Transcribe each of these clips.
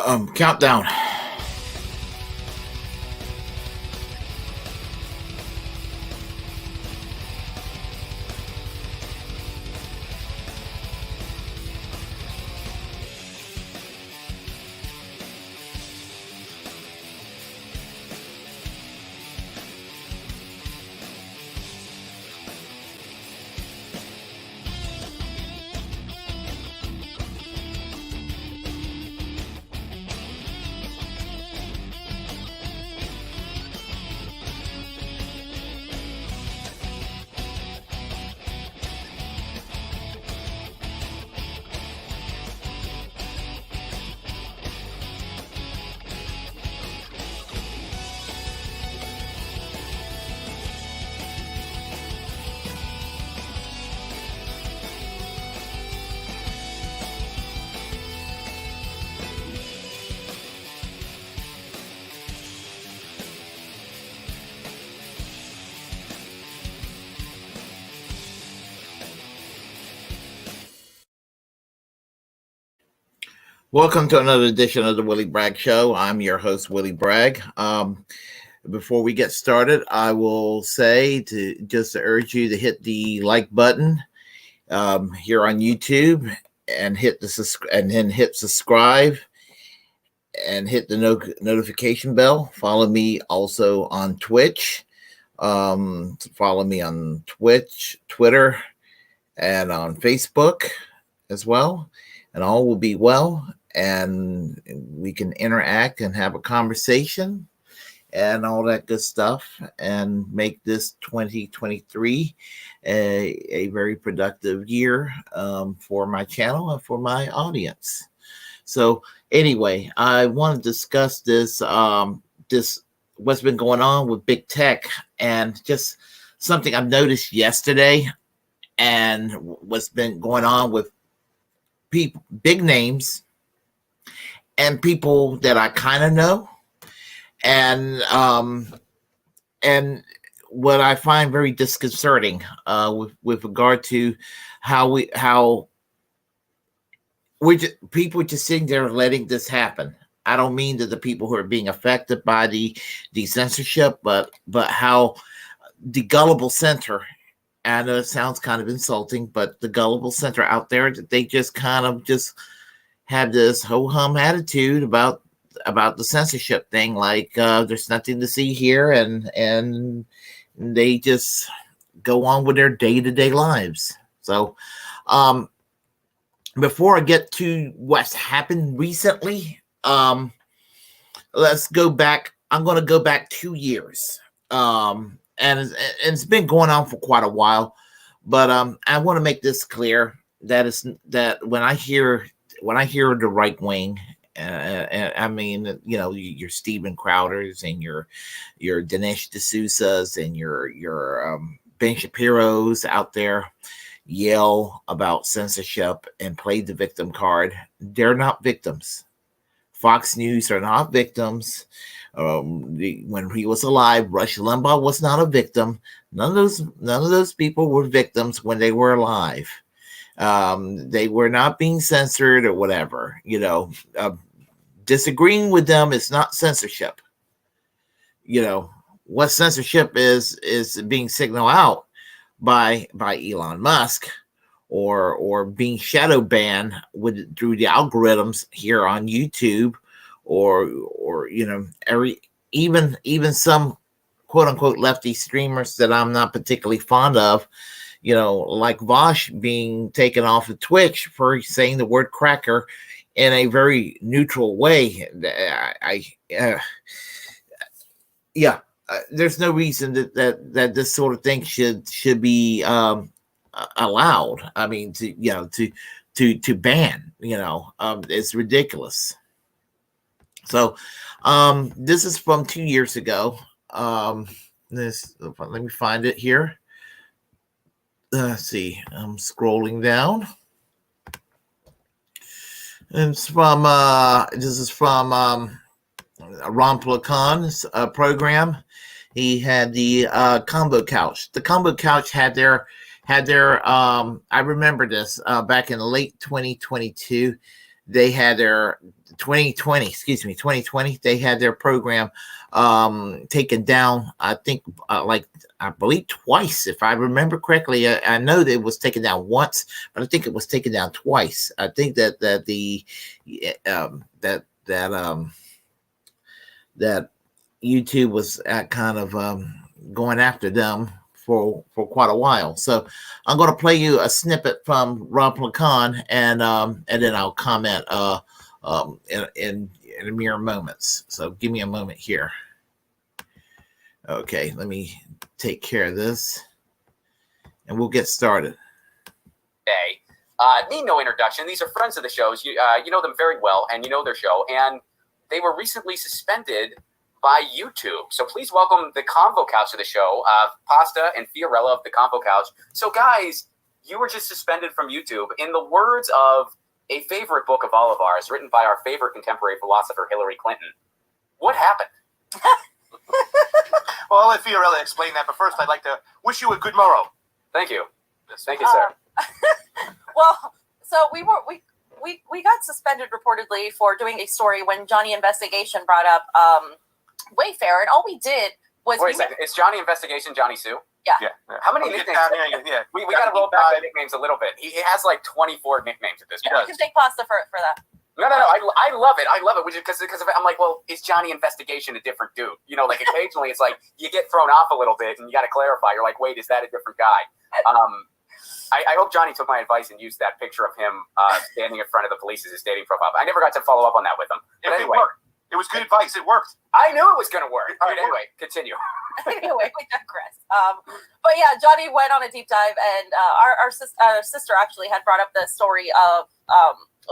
Countdown. Welcome to another edition of the Willie Bragg Show. I'm your host, Willie Bragg. Before we get started, I will say to urge you to hit the like button here on YouTube and then hit subscribe and hit the notification bell. Follow me also on Twitch. Follow me on Twitch, Twitter, and on Facebook as well. And all will be well. And we can interact and have a conversation and all that good stuff and make this 2023 a very productive year for my channel and for my audience. So anyway, I want to discuss this what's been going on with big tech and just something I've noticed yesterday and what's been going on with people, big names, and people that I kind of know, and what I find very disconcerting with regard to how people just sitting there letting this happen. I don't mean that the people who are being affected by the censorship, but how the gullible center. I know it sounds kind of insulting, but the gullible center out there, they just kind of just have this ho-hum attitude about the censorship thing, like there's nothing to see here, and they just go on with their day-to-day lives. So before I get to what's happened recently, let's go back. I'm going to go back 2 years. And it's been going on for quite a while, but I want to make this clear that when I hear the right wing, I mean, you know, your Steven Crowders and your Dinesh D'Souza's and your Ben Shapiro's out there yell about censorship and play the victim card. They're not victims. Fox News are not victims. When he was alive, Rush Limbaugh was not a victim. None of those people were victims when they were alive. They were not being censored or whatever. You know, disagreeing with them is not censorship. You know what censorship is being signaled out by Elon Musk or being shadow banned through the algorithms here on YouTube. Or you know, even some quote unquote lefty streamers that I'm not particularly fond of, you know, like Vosh being taken off of Twitch for saying the word cracker in a very neutral way. There's no reason that this sort of thing should be allowed. I mean, to ban. You know, it's ridiculous. So, this is from 2 years ago. Let me find it here. Let's see. I'm scrolling down. And it's from this is from Ron Placon's program. He had the Convo Couch. The Convo Couch had their I remember this back in late 2022. they had their 2020, they had their program taken down. I think I believe twice, if I remember correctly. I know that it was taken down once, but I think it was taken down twice. I think that YouTube was kind of going after them for quite a while. So I'm going to play you a snippet from Rob Lacan, and then I'll comment in mere moments. So give me a moment here. Okay, let me take care of this, and we'll get started. Hey, need no introduction. These are friends of the shows. You know them very well, and you know their show, and they were recently suspended by YouTube. So please welcome the Convo Couch of the show, Pasta and Fiorella of the Convo Couch. So guys, you were just suspended from YouTube. In the words of a favorite book of all of ours, written by our favorite contemporary philosopher, Hillary Clinton, what happened? Well, I'll let Fiorella explain that, but first I'd like to wish you a good morrow. Thank you. Thank you, sir. Well, so we got suspended reportedly for doing a story when Johnny Investigation brought up Wayfair, and all we did was... Wait a second. It's Johnny Investigation, Johnny Sue? Yeah. How many nicknames? Yeah. We got to roll back the nicknames a little bit. He has like 24 nicknames at this point. You can take pasta for that. No. I love it. I love it. Because I'm like, well, is Johnny Investigation a different dude? You know, like occasionally it's like you get thrown off a little bit and you got to clarify. You're like, wait, is that a different guy? I hope Johnny took my advice and used that picture of him standing in front of the police as his dating profile. I never got to follow up on that with him. But anyway, it worked. It was good advice. It worked. I knew it was going to work. All right, anyway, continue. Anyway, we digress. But yeah, Johnny went on a deep dive, and our sister actually had brought up the story of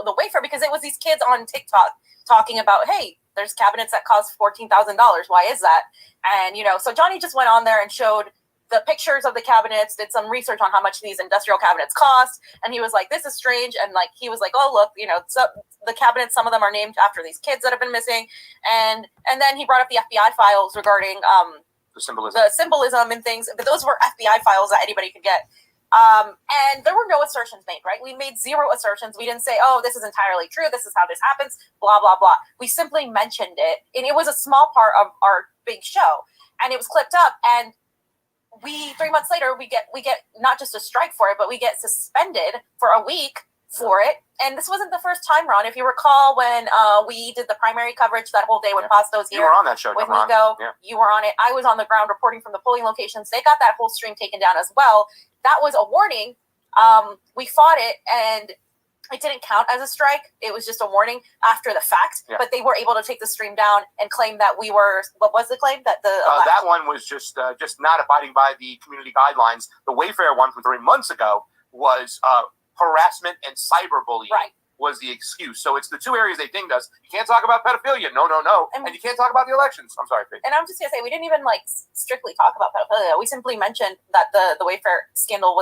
the Wayfair, because it was these kids on TikTok talking about, hey, there's cabinets that cost $14,000. Why is that? And, so Johnny just went on there and showed the pictures of the cabinets, did some research on how much these industrial cabinets cost. And he was like, this is strange. And like, he was like, oh, look, so the cabinets, some of them are named after these kids that have been missing. And then he brought up the FBI files regarding the symbolism and things. But those were FBI files that anybody could get. And there were no assertions made, right? We made zero assertions. We didn't say, oh, this is entirely true. This is how this happens, blah, blah, blah. We simply mentioned it. And it was a small part of our big show. And it was clipped up. And 3 months later, we get not just a strike for it, but we get suspended for a week for it. And this wasn't the first time, Ron. If you recall, when we did the primary coverage that whole day when Pasta was here. You were on that show, with Nico. Yeah. You were on it. I was on the ground reporting from the polling locations. They got that whole stream taken down as well. That was a warning. We fought it, and it didn't count as a strike. It was just a warning after the fact. Yeah. But they were able to take the stream down and claim that we were. What was the claim? That that one was just not abiding by the community guidelines. The Wayfair one from 3 months ago was harassment and cyberbullying. Right. Was the excuse. So it's the two areas they dinged us. You can't talk about pedophilia. No. And you can't talk about the elections. I'm sorry, Pete. And I'm just going to say, we didn't even strictly talk about pedophilia. We simply mentioned that the Wayfair scandal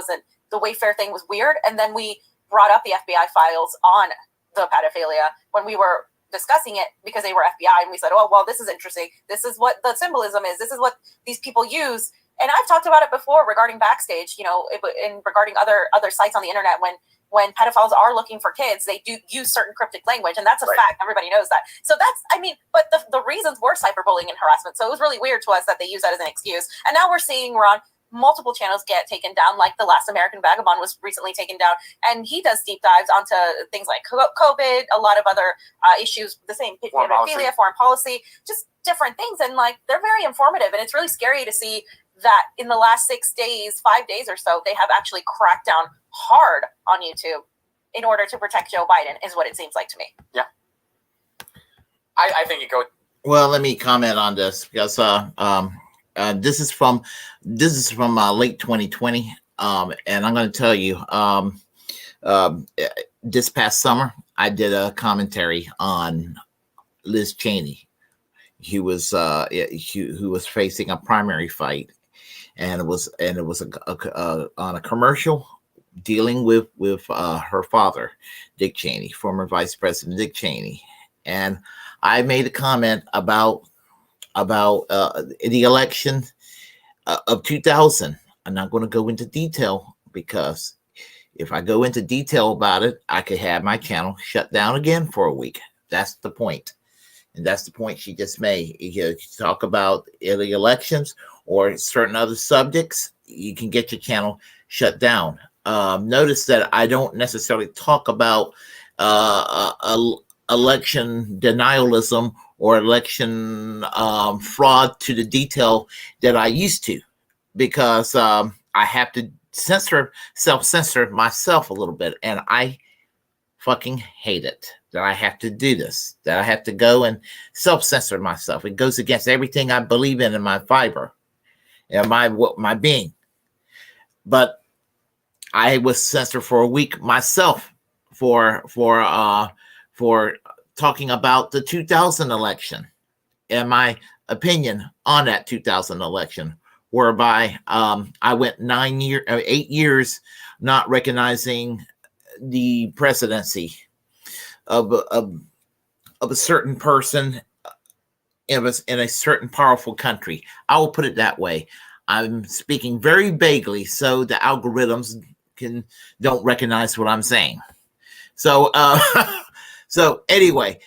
the Wayfair thing was weird. And then we brought up the FBI files on the pedophilia when we were discussing it, because they were FBI. And we said, oh, well, this is interesting. This is what the symbolism is. This is what these people use. And I've talked about it before regarding Backstage, and regarding other sites on the internet when pedophiles are looking for kids, they do use certain cryptic language, and that's a fact. Everybody knows that. So but the reasons were cyberbullying and harassment. So it was really weird to us that they use that as an excuse. And now we're seeing we're on multiple channels get taken down, like The Last American Vagabond was recently taken down, and he does deep dives onto things like COVID, a lot of other issues, the same pedophilia, foreign policy, just different things. And they're very informative, and it's really scary to see that in the last 5 days or so, they have actually cracked down hard on YouTube in order to protect Joe Biden, is what it seems like to me. Yeah. I think it goes. Well, let me comment on this, because this is from late 2020, and I'm going to tell you, this past summer I did a commentary on Liz Cheney, who was facing a primary fight, and it was on a commercial dealing with her father, Dick Cheney, former Vice President Dick Cheney, and I made a comment about the election of 2000. I'm not going to go into detail because If I go into detail about it, I could have my channel shut down again for a week. That's the point. And that's the point she just made. You talk about the elections or certain other subjects, you can get your channel shut down. Notice that I don't necessarily talk about election denialism or election fraud to the detail that I used to, because I have to self-censor myself a little bit, and I fucking hate it that I have to do this, that I have to go and self-censor myself. It goes against everything I believe in my fiber and my being. But I was censored for a week myself for talking about the 2000 election and my opinion on that 2000 election, whereby I went 8 years not recognizing the presidency of a certain person in a certain powerful country. I will put it that way. I'm speaking very vaguely so the algorithms don't recognize what I'm saying. So so anyway,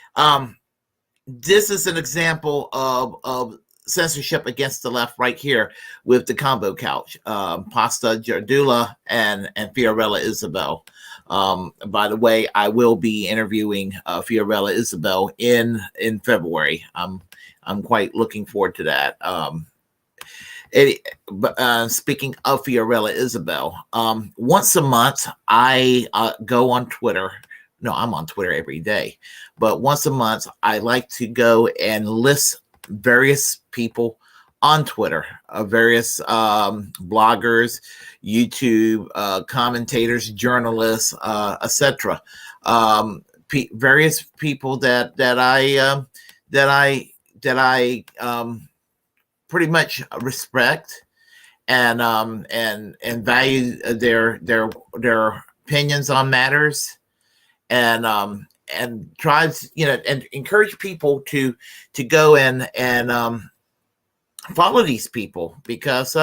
this is an example of censorship against the left right here with the Convo Couch, Pasta Jardula and Fiorella Isabel. By the way, I will be interviewing Fiorella Isabel in February. I'm quite looking forward to that. Speaking of Fiorella Isabel, once a month I go on Twitter. No, I'm on Twitter every day, but once a month I like to go and list various people on Twitter, various bloggers, YouTube commentators, journalists, etc. Various people that I pretty much respect and value their opinions on matters, and tries, and encourage people to go and follow these people, because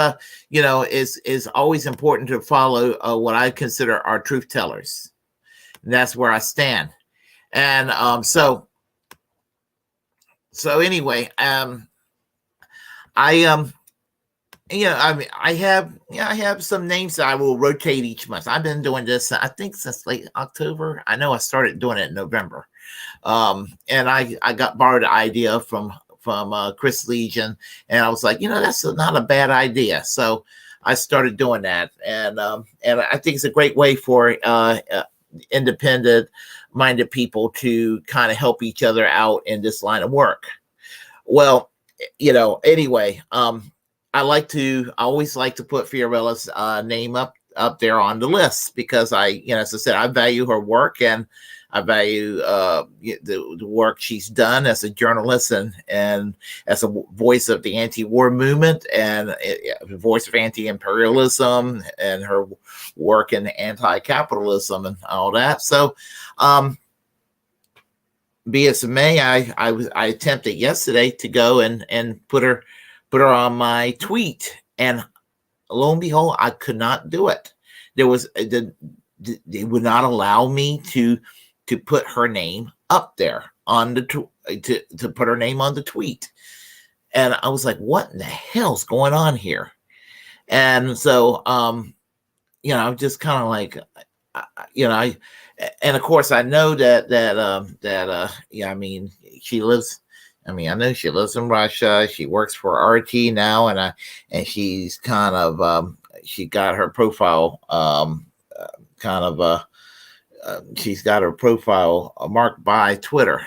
it's always important to follow what I consider our truth tellers, and that's where I stand. And so anyway, I have some names that I will rotate each month. I've been doing this, I think, since late October. I know I started doing it in November. And I got borrowed the idea from Chris Legion, and I was like, that's not a bad idea. So I started doing that, and I think it's a great way for independent-minded people to kind of help each other out in this line of work. Well, anyway, I always like to put Fiorella's name up there on the list, because as I said, I value her work, and I value the work she's done as a journalist and as a voice of the anti-war movement, and the voice of anti-imperialism, and her work in anti-capitalism and all that. So, be as it may, I attempted yesterday to go and put her on my tweet, and lo and behold, I could not do it. They would not allow me to put her name up there on the to put her name on the tweet. And I was like, what in the hell's going on here? And so I'm just kind of like, and of course I know that I mean, she lives, I know she lives in Russia. She works for RT now, and she's kind of she got her profile she's got her profile marked by Twitter,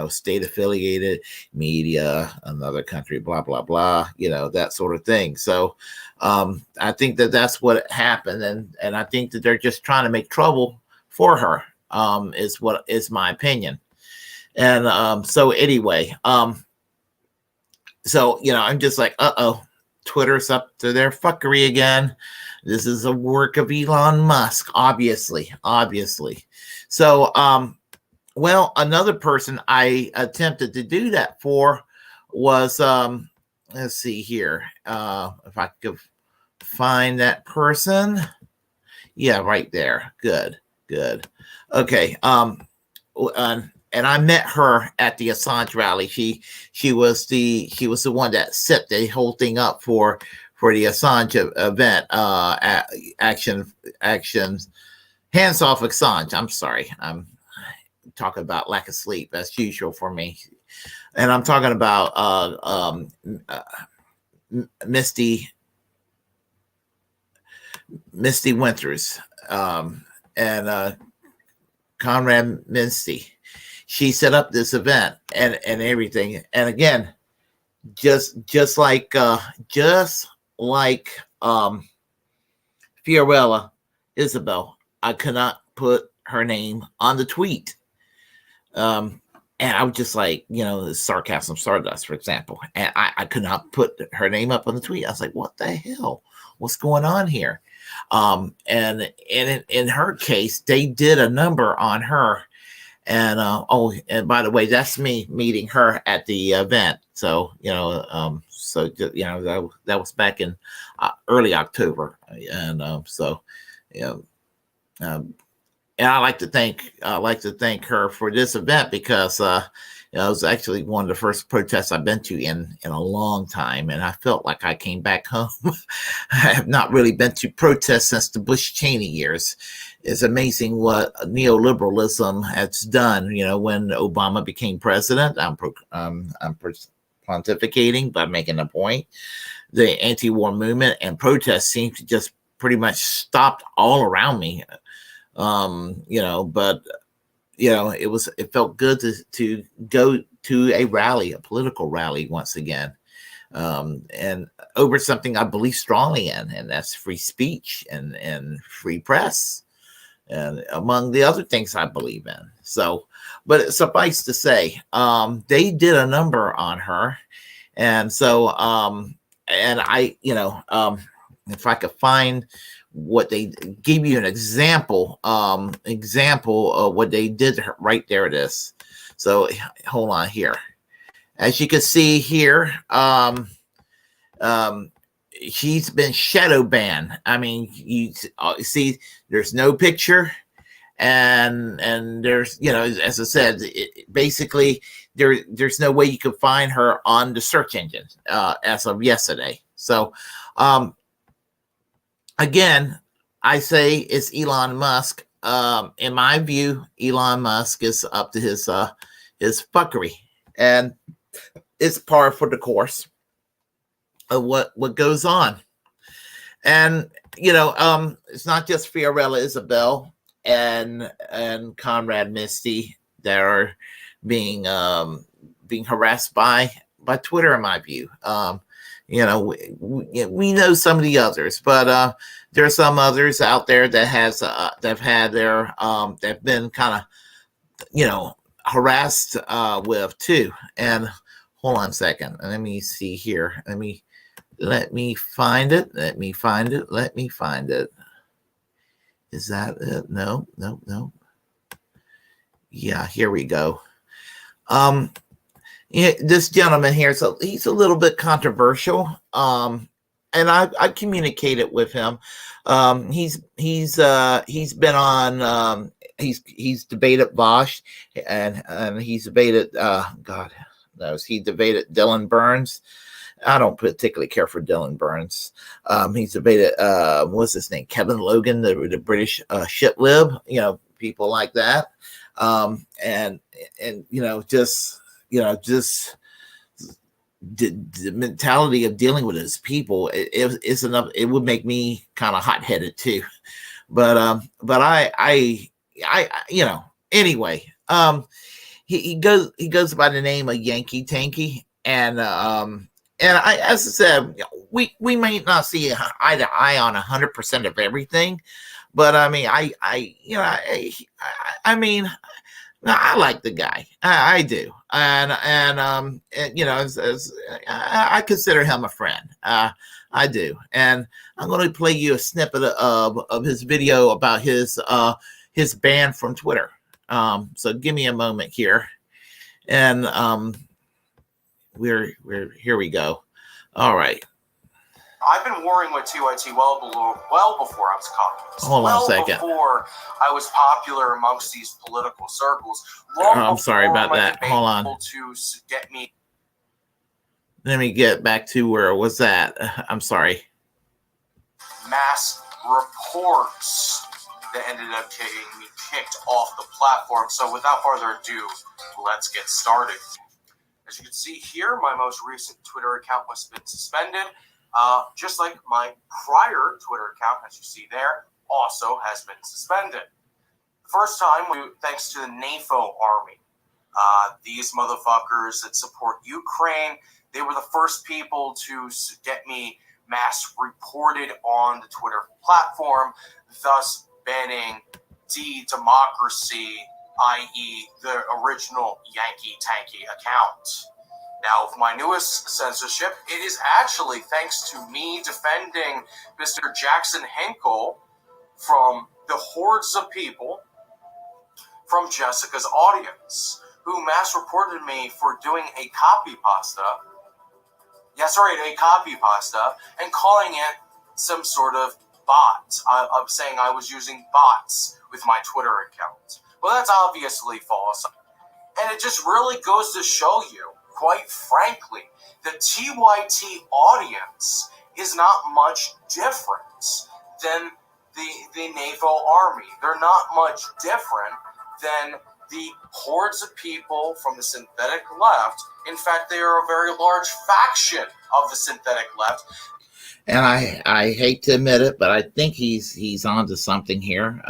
state affiliated media, another country, blah blah blah, that sort of thing. So I think that's what happened, and I think that they're just trying to make trouble for her, is my opinion. And so anyway, so I'm just like, Twitter's up to their fuckery again. This is a work of Elon Musk, obviously. So well, another person I attempted to do that for was let's see here, if I could find that person. Yeah, right there. Good. Okay. And I met her at the Assange rally. She was the one that set the whole thing up for the Assange event. Action hands off Assange. I'm sorry. I'm talking about lack of sleep as usual for me, and I'm talking about Misty Winters and Conrad Misty. She set up this event and everything. And again, just like Fiorella Isabel, I could not put her name on the tweet. And I was just like, the sarcasm stardust, for example. And I could not put her name up on the tweet. I was like, what the hell? What's going on here? And in her case, they did a number on her. And and by the way, that's me meeting her at the event. So that was back in early October, and and I like to thank her for this event because it was actually one of the first protests I've been to in a long time, and I felt like I came back home. I have not really been to protests since the Bush-Cheney years. It's amazing what neoliberalism has done. When Obama became president, I'm pontificating by making a point. The anti-war movement and protests seem to just pretty much stopped all around me. But it felt good to go to a rally, a political rally once again, and over something I believe strongly in, and that's free speech and free press, and among the other things I believe in. So, but suffice to say, they did a number on her, and so, and I, if I could find what they gave you an example of what they did right there. It is. So hold on here. As you can see here, she's been shadow banned. I mean, you see, there's no picture, and there's, as I said, basically there's no way you could find her on the search engine as of yesterday. So, again, I say it's Elon Musk. In my view, Elon Musk is up to his fuckery, and it's par for the course of what goes on. And it's not just Fiorella Isabel and Conrad Misty that are being harassed by Twitter, in my view. We know some of the others, but there are some others out there that have been kind of harassed with too. And hold on a second, let me see here. Let me find it. Is that it? No. Yeah, here we go. This gentleman here, so he's a little bit controversial. And I communicated with him. He's been on. He's debated Bosch, and he's debated. God knows he debated Dylan Burns. I don't particularly care for Dylan Burns. He's debated. What's his name? Kevin Logan, the British shit lib. People like that. And just the mentality of dealing with his people, it's enough. It would make me kind of hot-headed too. But I anyway, he goes by the name of Yankee Tankie, and I, as I said, we may not see eye to eye on 100% of everything, but I mean, I like the guy. I do, and I consider him a friend. I do, and I'm going to play you a snippet of his video about his ban from Twitter. So give me a moment here, and we're here we go. All right. I've been warring with TYT well before I was a communist. Hold on a second. Before I was popular amongst these political circles. I'm sorry about that. Hold on. To get me. Let me get back to where it was at. I'm sorry. Mass reports that ended up getting me kicked off the platform. So without further ado, let's get started. As you can see here, my most recent Twitter account has been suspended. Just like my prior Twitter account, as you see there, also has been suspended. The first time, thanks to the NAFO army. These motherfuckers that support Ukraine, they were the first people to get me mass reported on the Twitter platform, thus banning D-Democracy, i.e. the original Yankee Tankie account. Now, with my newest censorship, it is actually thanks to me defending Mr. Jackson Hinkle from the hordes of people from Jessica's audience, who mass reported me for doing a copy pasta. Yes, right, a copy pasta, and calling it some sort of bot. I'm saying I was using bots with my Twitter account. Well, that's obviously false. And it just really goes to show you, quite frankly, the TYT audience is not much different than the NAFO army. They're not much different than the hordes of people from the synthetic left. In fact, they are a very large faction of the synthetic left. And I hate to admit it, but I think he's onto something here.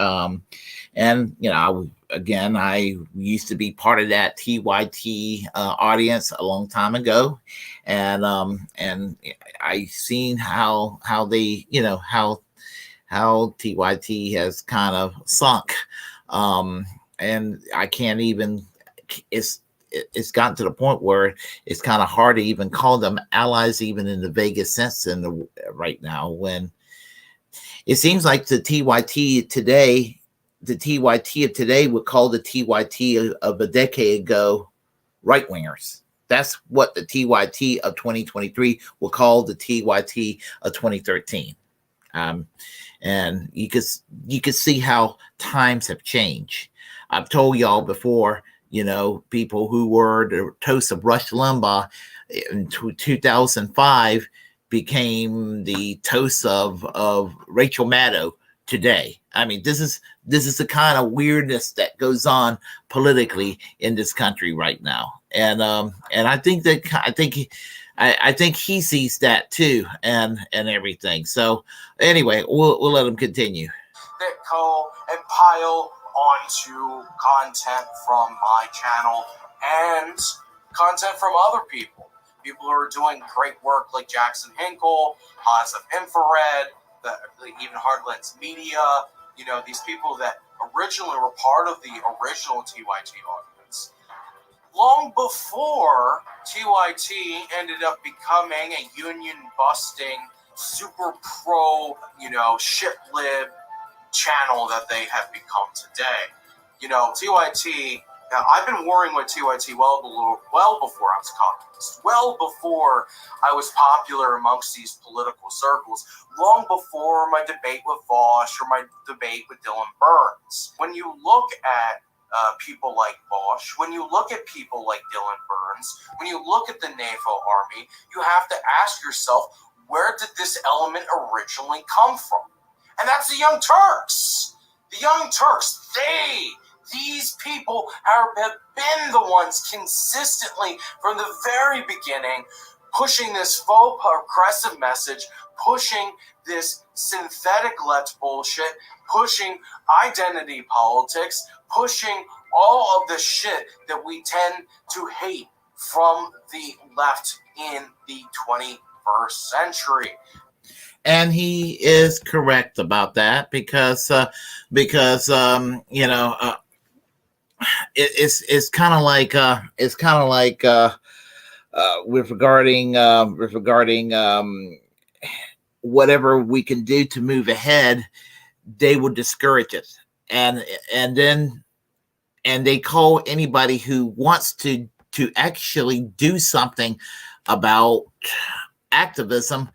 And you know, I used to be part of that TYT audience a long time ago, and I seen how they, you know, how TYT has kind of sunk, and I can't even. It's gotten to the point where it's kind of hard to even call them allies, even in the vaguest sense right now, when it seems like the TYT of today would call the TYT of a decade ago right-wingers. That's what the TYT of 2023 will call the TYT of 2013. And you could see how times have changed. I've told y'all before, you know, people who were the toast of Rush Limbaugh in 2005 became the toast of Rachel Maddow today. I mean, this is the kind of weirdness that goes on politically in this country right now, and I think he sees that too, and everything. So anyway, we'll let him continue. That go and pile onto content from my channel and content from other people who are doing great work like Jackson Hinkle, Haas of Infrared, even Hardlands Media, you know, these people that originally were part of the original TYT audience. Long before TYT ended up becoming a union-busting, super pro, you know, shit-lib channel that they have become today. You know, TYT, now I've been warring with TYT well before I was a communist, well before I was popular amongst these political circles, long before my debate with Vosh or my debate with Dylan Burns. When you look at people like Bosch, when you look at people like Dylan Burns, when you look at the NAFO army, you have to ask yourself, where did this element originally come from? And that's the Young Turks. The Young Turks, these people have been the ones consistently from the very beginning pushing this faux progressive message, pushing this synthetic left bullshit, pushing identity politics, pushing all of the shit that we tend to hate from the left in the 21st century. And he is correct about that because you know, it's kind of like with regarding whatever we can do to move ahead, they will discourage it, and they call anybody who wants to actually do something about activism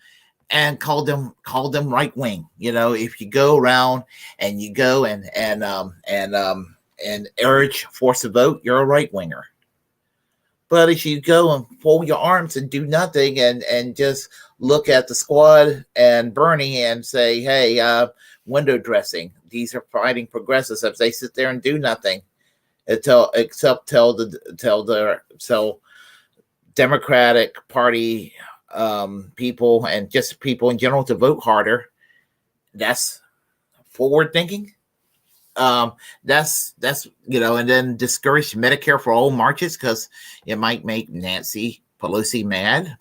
and called them right wing. You know, if you go around and you go and urge force a vote, you're a right winger. But if you go and fold your arms and do nothing and just look at the squad and Bernie and say, hey, window dressing, these are fighting progressives, if they sit there and do nothing except tell Democratic Party people and just people in general to vote harder, that's forward thinking. That's and then discourage Medicare for all marches because it might make Nancy Pelosi mad.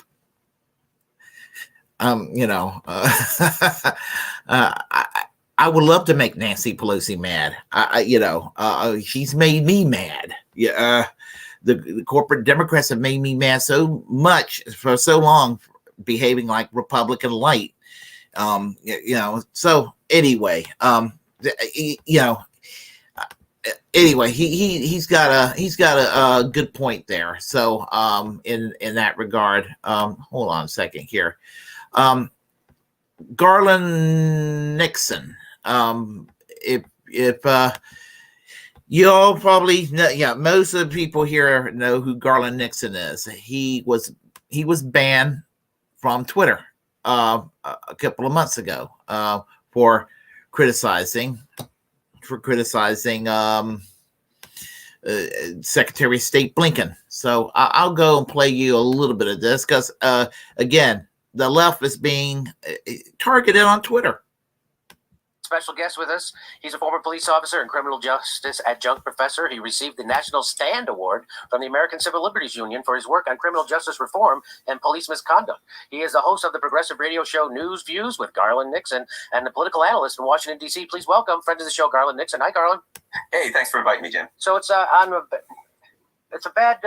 I would love to make Nancy Pelosi mad. She's made me mad. Yeah, the corporate Democrats have made me mad so much for so long, behaving like Republican light. So anyway, anyway, he's got a good point there. So in that regard, hold on a second here. Garland Nixon. If you all probably know, most of the people here know who Garland Nixon is. He was banned from Twitter a couple of months ago for criticizing Secretary of State Blinken. So I'll go and play you a little bit of this because again, the left is being targeted on Twitter. Special guest with us. He's a former police officer and criminal justice adjunct professor. He received the National Stand Award from the American Civil Liberties Union for his work on criminal justice reform and police misconduct. He is the host of the progressive radio show News Views with Garland Nixon and the political analyst in Washington, D.C. Please welcome friend of the show, Garland Nixon. Hi, Garland. Hey, thanks for inviting me, Jim. So it's a bad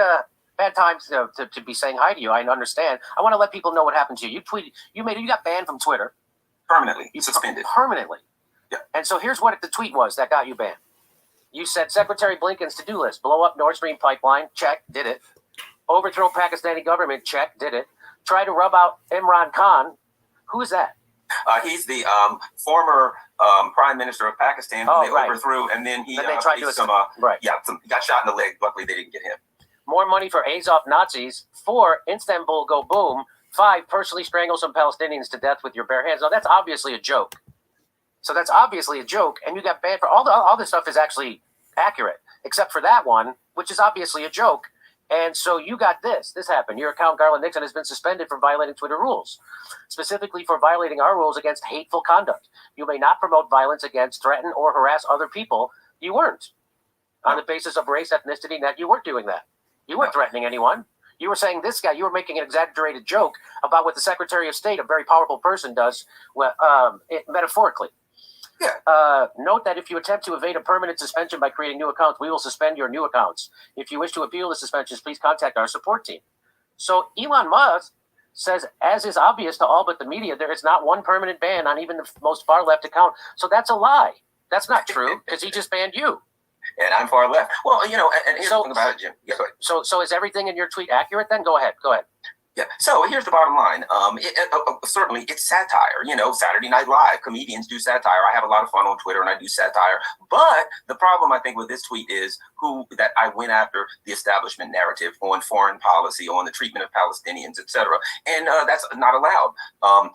time to be saying hi to you. I understand. I want to let people know what happened to you. You got banned from Twitter. Permanently. Suspended. Permanently. Yeah. And so here's what the tweet was that got you banned. You said Secretary Blinken's to-do list: blow up Nord Stream pipeline, check, did it. Overthrow Pakistani government, check, did it. Try to rub out Imran Khan. Who is that? He's the former prime minister of Pakistan who they overthrew, and then he tried to got shot in the leg. Luckily, they didn't get him. More money for Azov Nazis. 4, Istanbul go boom. 5, personally strangle some Palestinians to death with your bare hands. Now, that's obviously a joke. So that's obviously a joke, and you got banned for all this stuff is actually accurate, except for that one, which is obviously a joke. And so you got this happened. Your account, Garland Nixon, has been suspended for violating Twitter rules, specifically for violating our rules against hateful conduct. You may not promote violence against, threaten, or harass other people. You weren't. On the basis of race, ethnicity, that you weren't doing that. You weren't threatening anyone. You were saying this guy, you were making an exaggerated joke about what the Secretary of State, a very powerful person, does metaphorically. Yeah. Note that if you attempt to evade a permanent suspension by creating new accounts, we will suspend your new accounts. If you wish to appeal the suspensions, please contact our support team. So Elon Musk says, as is obvious to all but the media, there is not one permanent ban on even the most far left account. So that's a lie. That's not true because he just banned you. And I'm far left. Well, and here's the thing about it, Jim. Yeah, go ahead. So is everything in your tweet accurate then? Go ahead. Yeah. So here's the bottom line. Certainly, it's satire. Saturday Night Live, comedians do satire. I have a lot of fun on Twitter and I do satire. But the problem, I think, with this tweet is that I went after the establishment narrative on foreign policy, on the treatment of Palestinians, etc. And that's not allowed.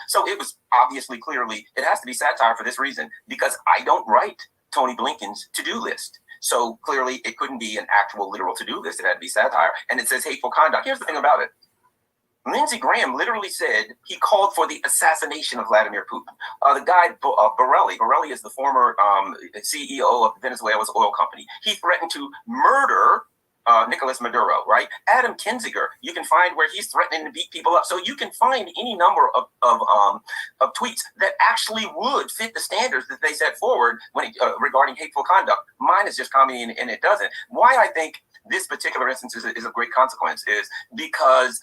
So it was obviously, clearly, it has to be satire for this reason, because I don't write Tony Blinken's to-do list. So clearly, it couldn't be an actual literal to-do list. It had to be satire. And it says hateful conduct. Here's the thing about it. Lindsey Graham literally said he called for the assassination of Vladimir Putin. The guy, Borelli is the former CEO of Venezuela's oil company. He threatened to murder Nicolas Maduro, right? Adam Kinzinger, you can find where he's threatening to beat people up. So you can find any number of tweets that actually would fit the standards that they set forward when regarding hateful conduct. Mine is just comedy and it doesn't. Why I think this particular instance is of great consequence is because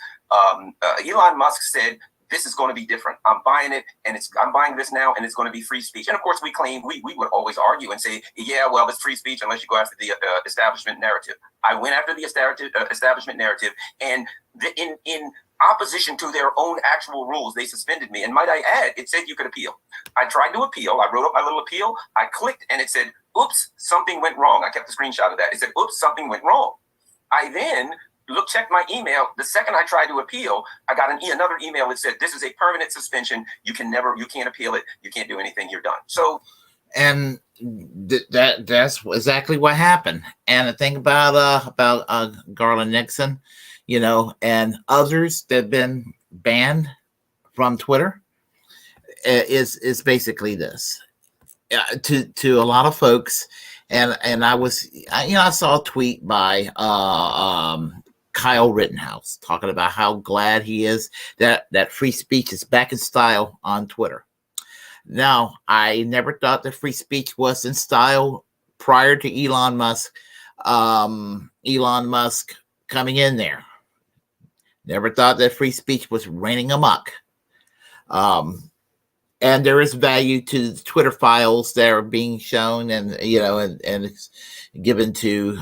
Elon Musk said, this is going to be different. I'm buying it, and I'm buying this now, and it's going to be free speech. And of course, we claim we would always argue and say, yeah, well, it's free speech unless you go after the establishment narrative. I went after the establishment narrative, and in opposition to their own actual rules. They suspended me. And might I add, it said you could appeal. I tried to appeal. I wrote up my little appeal. I clicked and it said, oops, something went wrong. I kept the screenshot of that. It said, oops, something went wrong. I then checked my email. The second I tried to appeal, I got another email that said, this is a permanent suspension. You can't appeal it. You can't do anything. You're done. So, and that's exactly what happened. And the thing about Garland Nixon, you know, and others that have been banned from Twitter is basically this. To a lot of folks, and I saw a tweet by Kyle Rittenhouse talking about how glad he is that free speech is back in style on Twitter. Now, I never thought that free speech was in style prior to Elon Musk coming in there. Never thought that free speech was reigning amok. And there is value to the Twitter files that are being shown, and it's given to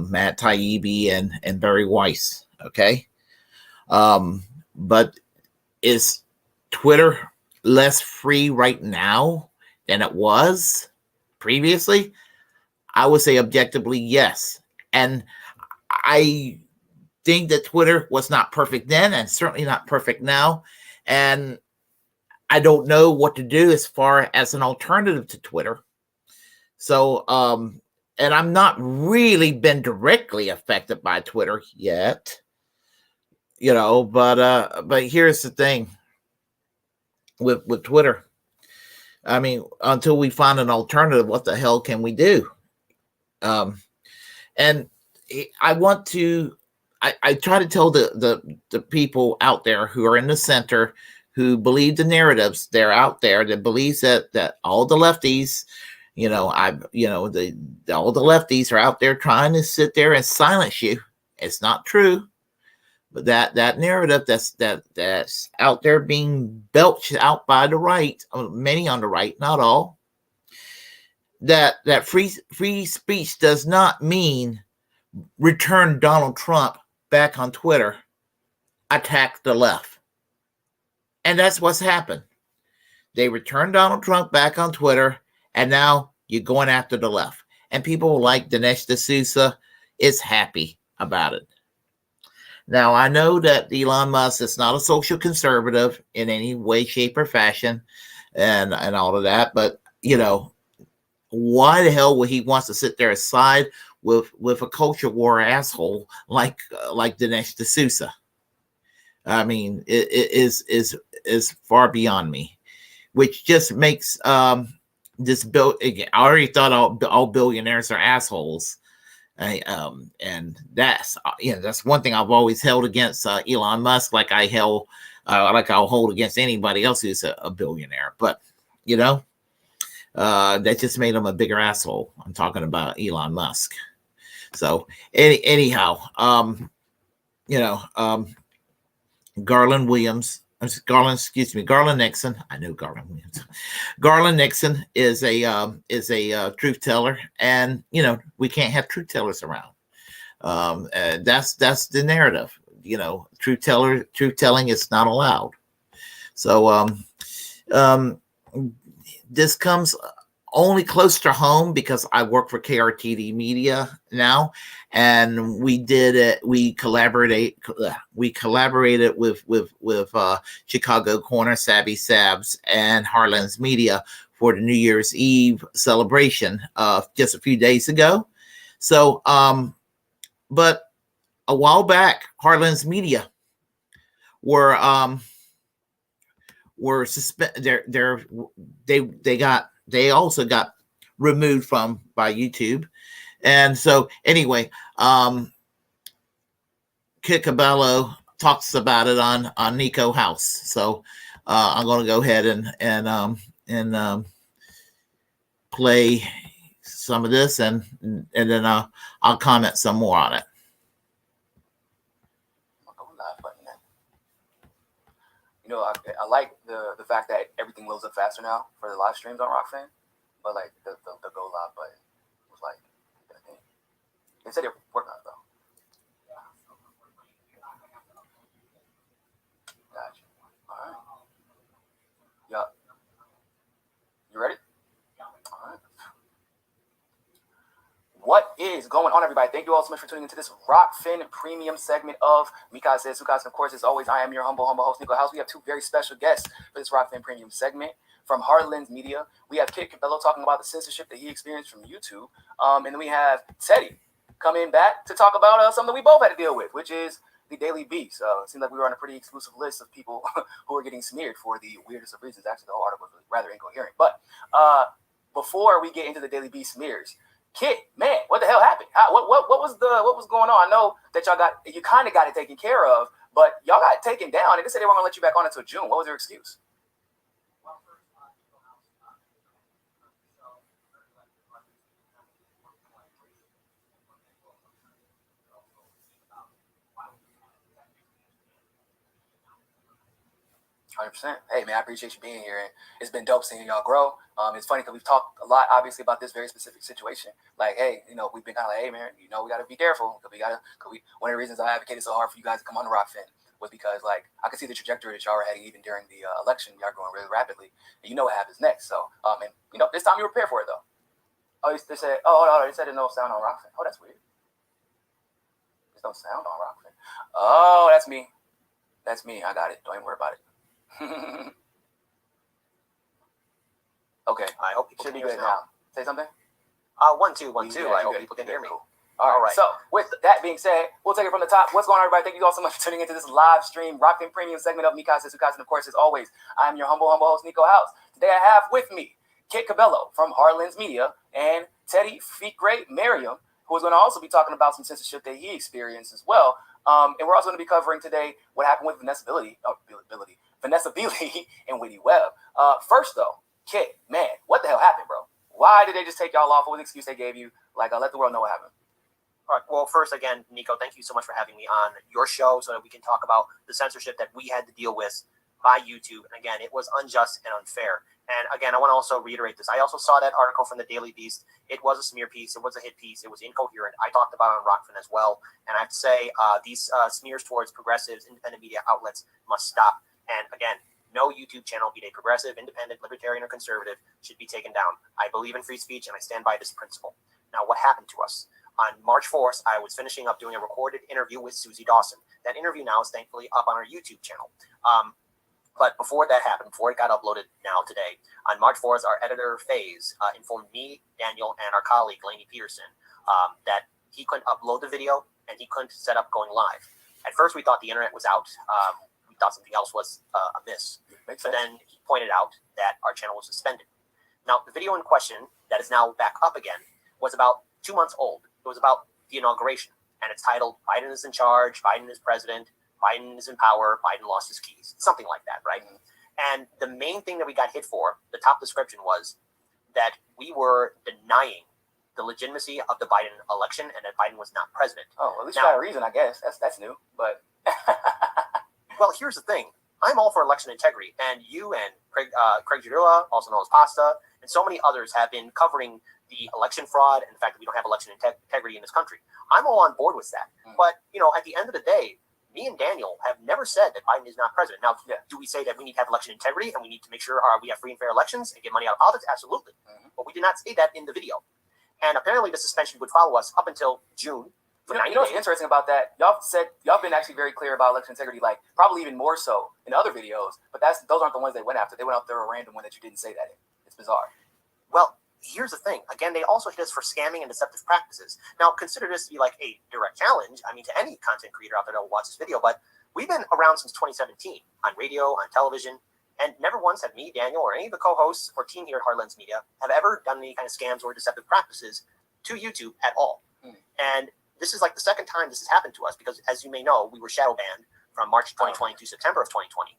Matt Taibbi and Barry Weiss. Okay, but is Twitter less free right now than it was previously? I would say objectively yes, and I think that Twitter was not perfect then, and certainly not perfect now, and I don't know what to do as far as an alternative to Twitter. So, and I'm not really been directly affected by Twitter yet, but here's the thing with Twitter. I mean, until we find an alternative, what the hell can we do? And I try to tell the people out there who are in the center, who believe the narratives, they're out there that believes that all the lefties, all the lefties are out there trying to sit there and silence you. It's not true. But that narrative that's out there being belched out by the right, many on the right, not all, that free speech does not mean return Donald Trump back on Twitter, attack the left. And that's what's happened. They returned Donald Trump back on Twitter, and now you're going after the left. And people like Dinesh D'Souza is happy about it. Now, I know that Elon Musk is not a social conservative in any way, shape, or fashion, and all of that. But, why the hell would he want to sit there aside with a culture war asshole like Dinesh D'Souza? I mean, it is far beyond me, which just makes this bill. I already thought all billionaires are assholes, and that's one thing I've always held against Elon Musk, like I'll hold against anybody else who's a billionaire. But that just made him a bigger asshole. I'm talking about Elon Musk. So anyhow, Garland Nixon. I know Garland Williams. Garland Nixon is a truth teller, and we can't have truth tellers around. That's the narrative. Truth telling is not allowed. So this comes only close to home because I work for KRTD Media now, and we did it. We collaborated with Chicago Corner, Savvy Sabs, and Harlan's Media for the New Year's Eve celebration just a few days ago. So, but a while back, Harlan's Media were suspended. They also got removed by YouTube. And so anyway, Kikabello talks about it on Nico House. So I'm going to go ahead and play some of this, and then I'll comment some more on it. I like the fact that everything loads up faster now for the live streams on Rokfin, but like the go live button was like a thing. They said it worked on it though. is going on, everybody? Thank you all so much for tuning into this Rokfin premium segment of Mikai Says Sukas. And of course, as always, I am your humble host, Nico House. We have two very special guests for this Rokfin premium segment. From Heartlands Media, we have Kit Cabello talking about the censorship that he experienced from YouTube. And then we have Teddy coming back to talk about something we both had to deal with, which is the Daily Beast. It seemed like we were on a pretty exclusive list of people who were getting smeared for the weirdest of reasons. Actually, the whole article was rather incoherent. But before we get into the Daily Beast smears, Kit, man, what the hell happened? What was going on? I know that you kind of got it taken care of, but y'all got it taken down, and they said they weren't gonna let you back on until June. What was your excuse? 100%. Hey, man, I appreciate you being here, and it's been dope seeing y'all grow. It's funny because we've talked a lot, obviously, about this very specific situation. Like, hey, we've been kind of like, hey, man, we got to be careful. One of the reasons I advocated so hard for you guys to come on the Rokfin was because, like, I could see the trajectory that y'all were heading even during the election. Y'all growing really rapidly, and you know what happens next. So, and this time you were prepared for it, though. Oh, they said, they said there's no sound on Rokfin. Oh, that's weird. There's no sound on Rokfin. Oh, that's me. That's me. I got it. Don't even worry about it. Okay. I hope people should can be hear good us now. Say something. 1 2 1 2. I hope people can hear me. Cool. All right. So with that being said, we'll take it from the top. What's going on, everybody? Thank you all so much for tuning into this live stream Rokfin premium segment of Mikai Says Sukas. And of course, as always, I am your humble host, Nico House. Today I have with me Kit Cabello from Heartlands Media and Teddy Feet-Great Merriam, who is going to also be talking about some censorship that he experienced as well. And we're also going to be covering today what happened with Vanessa Beeley and Whitty Webb. First, though, Kit, man, what the hell happened, bro? Why did they just take y'all off? What was the excuse they gave you? Like, let the world know what happened. All right. Well, first, again, Nico, thank you so much for having me on your show so that we can talk about the censorship that we had to deal with by YouTube. And again, it was unjust and unfair. And again, I want to also reiterate this. I also saw that article from the Daily Beast. It was a smear piece. It was a hit piece. It was incoherent. I talked about it on Rokfin as well. And I have to say, these smears towards progressives, independent media outlets must stop. And again, no YouTube channel, be they progressive, independent, libertarian, or conservative, should be taken down. I believe in free speech, and I stand by this principle. Now, what happened to us? On March 4th, I was finishing up doing a recorded interview with Susie Dawson. That interview now is thankfully up on our YouTube channel. But before that happened, before it got uploaded now today, on March 4th, our editor, FaZe, informed me, Daniel, and our colleague, Lainey Peterson, that he couldn't upload the video and he couldn't set up going live. At first, we thought the internet was out. We thought something else was amiss. But then he pointed out that our channel was suspended. Now, the video in question that is now back up again was about 2 months old. It was about the inauguration, and it's titled, Biden is in charge, Biden is president, Biden is in power, Biden lost his keys, something like that, right? And the main thing that we got hit for, the top description was that we were denying the legitimacy of the Biden election and that Biden was not president. Oh, well, at least you got a reason, I guess. That's new, but... Well, here's the thing. I'm all for election integrity, and you and Craig Giroux, also known as Pasta, and so many others have been covering the election fraud and the fact that we don't have election integrity in this country. I'm all on board with that. But, at the end of the day, me and Daniel have never said that Biden is not president. Now, do we say that we need to have election integrity and we need to make sure we have free and fair elections and get money out of politics? Absolutely. But we did not say that in the video. And apparently the suspension would follow us up until June. You know what's interesting about that? Y'all been actually very clear about election integrity, like probably even more so in other videos. But those aren't the ones they went after. They went after a random one that you didn't say that in. It's bizarre. Well, here's the thing. Again, they also hit us for scamming and deceptive practices. Now, consider this to be like a direct challenge. I mean, to any content creator out there that will watch this video. But we've been around since 2017 on radio, on television, and never once have me, Daniel, or any of the co-hosts or team here at Heartlands Media have ever done any kind of scams or deceptive practices to YouTube at all. And this is like the second time this has happened to us because, as you may know, we were shadow banned from March 2020 to September of 2020.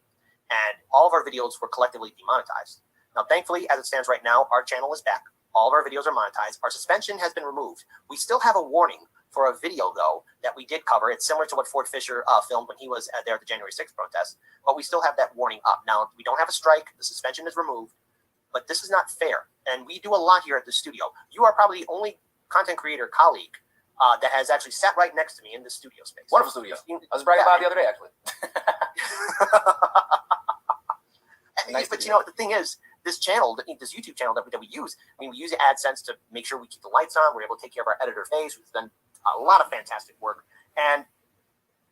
And all of our videos were collectively demonetized. Now, thankfully, as it stands right now, our channel is back. All of our videos are monetized. Our suspension has been removed. We still have a warning for a video, though, that we did cover. It's similar to what Ford Fisher filmed when he was there at the January 6th protest. But we still have that warning up. Now, we don't have a strike. The suspension is removed. But this is not fair. And we do a lot here at the studio. You are probably the only content creator colleague that has actually sat right next to me in the studio space. Wonderful studio. I was bragging about it the other day, actually. But the thing is, this channel, this YouTube channel that we use, I mean, we use AdSense to make sure we keep the lights on. We're able to take care of our editor phase, who's done a lot of fantastic work. And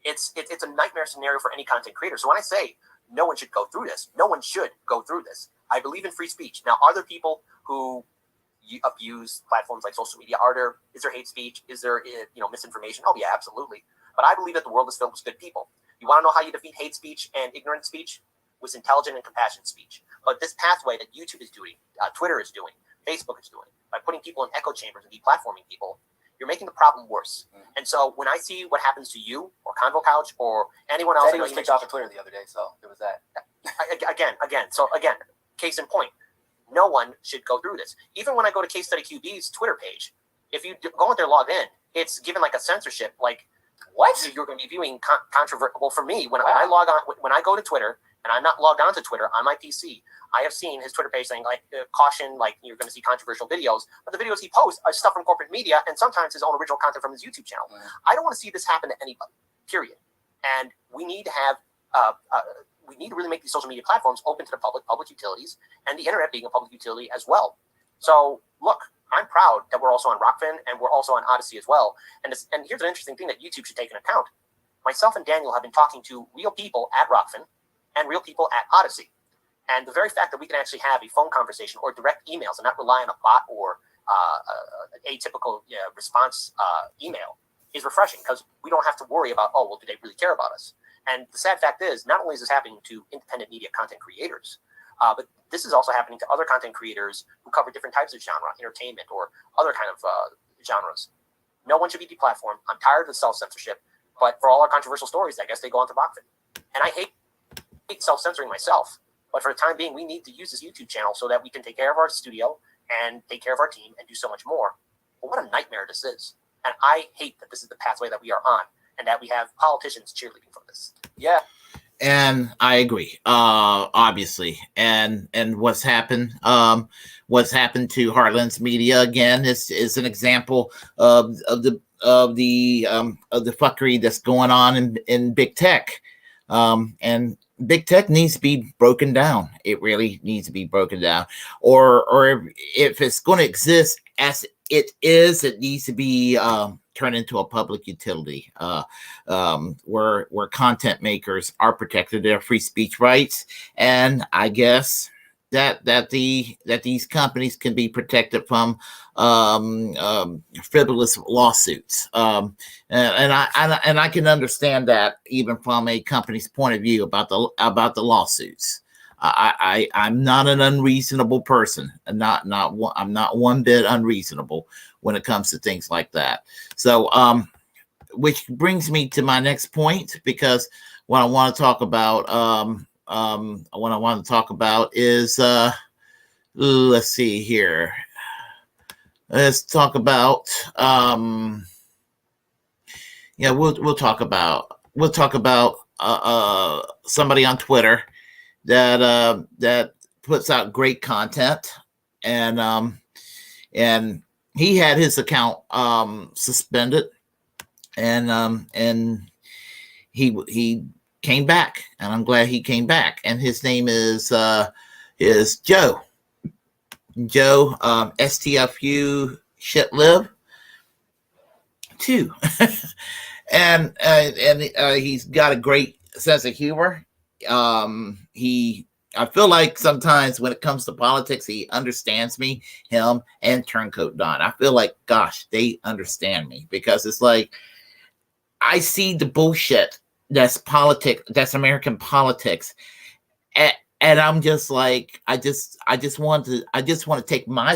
it's a nightmare scenario for any content creator. So when I say no one should go through this, no one should go through this. I believe in free speech. Now, are there people who abuse platforms like social media? Is there hate speech? Is there misinformation? Oh yeah, absolutely. But I believe that the world is filled with good people. You want to know how you defeat hate speech and ignorant speech? With intelligent and compassionate speech. But this pathway that YouTube is doing, Twitter is doing, Facebook is doing, by putting people in echo chambers and deplatforming people, you're making the problem worse. And so when I see what happens to you or Convo Couch or anyone else, Teddy was kicked off of Twitter the other day, so there was that. Again, case in point, no one should go through this. Even when I go to Case Study QB's Twitter page, if you go in there, log in, it's given like a censorship, like what you're going to be viewing controversial. Well, for me, when I log on, when I go to Twitter and I'm not logged on to Twitter on my PC, I have seen his Twitter page saying like caution, like you're going to see controversial videos, but the videos he posts are stuff from corporate media and sometimes his own original content from his YouTube channel. I don't want to see this happen to anybody, period. And we need to have we need to really make these social media platforms open to the public utilities, and the internet being a public utility as well. So look, I'm proud that we're also on Rokfin and we're also on Odyssey as well. And here's an interesting thing that YouTube should take into account. Myself and Daniel have been talking to real people at Rokfin and real people at Odyssey. And the very fact that we can actually have a phone conversation or direct emails and not rely on a bot or atypical response email is refreshing, because we don't have to worry about, oh, well, do they really care about us? And the sad fact is, not only is this happening to independent media content creators, but this is also happening to other content creators who cover different types of genre, entertainment or other kind of genres. No one should be deplatformed. I'm tired of the self-censorship, but for all our controversial stories, I guess they go onto Rokfin. And I hate self-censoring myself, but for the time being, we need to use this YouTube channel so that we can take care of our studio and take care of our team and do so much more. But what a nightmare this is. And I hate that this is the pathway that we are on and that we have politicians cheerleading for this. Yeah. And I agree, obviously. And what's happened to Heartland's Media again is an example of the fuckery that's going on in big tech. And big tech needs to be broken down. It really needs to be broken down. Or if it's going to exist as it is, it needs to be turned into a public utility where content makers are protected their free speech rights. And I guess that these companies can be protected from frivolous lawsuits. And I can understand that even from a company's point of view about the lawsuits. I'm not an unreasonable person, and I'm not one bit unreasonable when it comes to things like that. So, which brings me to my next point, because what I want to talk about, is, let's see here. Let's talk about, we'll talk about somebody on Twitter that puts out great content, and he had his account suspended, and he came back, and I'm glad he came back. And his name is Joe STFU shit live 2. and he's got a great sense of humor. I feel like sometimes when it comes to politics, he understands me, him and Turncoat Don. I feel like, gosh, they understand me, because it's like I see the bullshit that's politics, that's American politics, and I'm just like, I just want to take my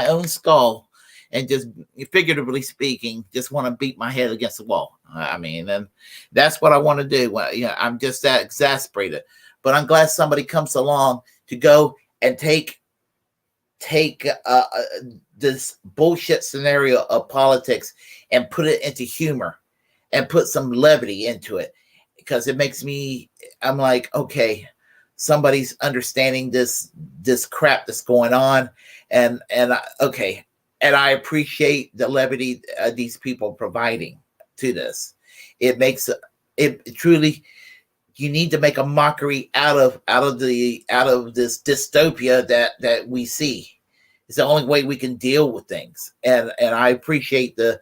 own skull, and just figuratively speaking, just want to beat my head against the wall. I mean, and that's what I want to do. I'm just that exasperated. But I'm glad somebody comes along to go and take this bullshit scenario of politics and put it into humor and put some levity into it, because it makes I'm like, okay, somebody's understanding this crap that's going on, and I appreciate the levity these people are providing to this. It makes it truly you need to make a mockery out of this dystopia that we see. It's the only way we can deal with things, and I appreciate the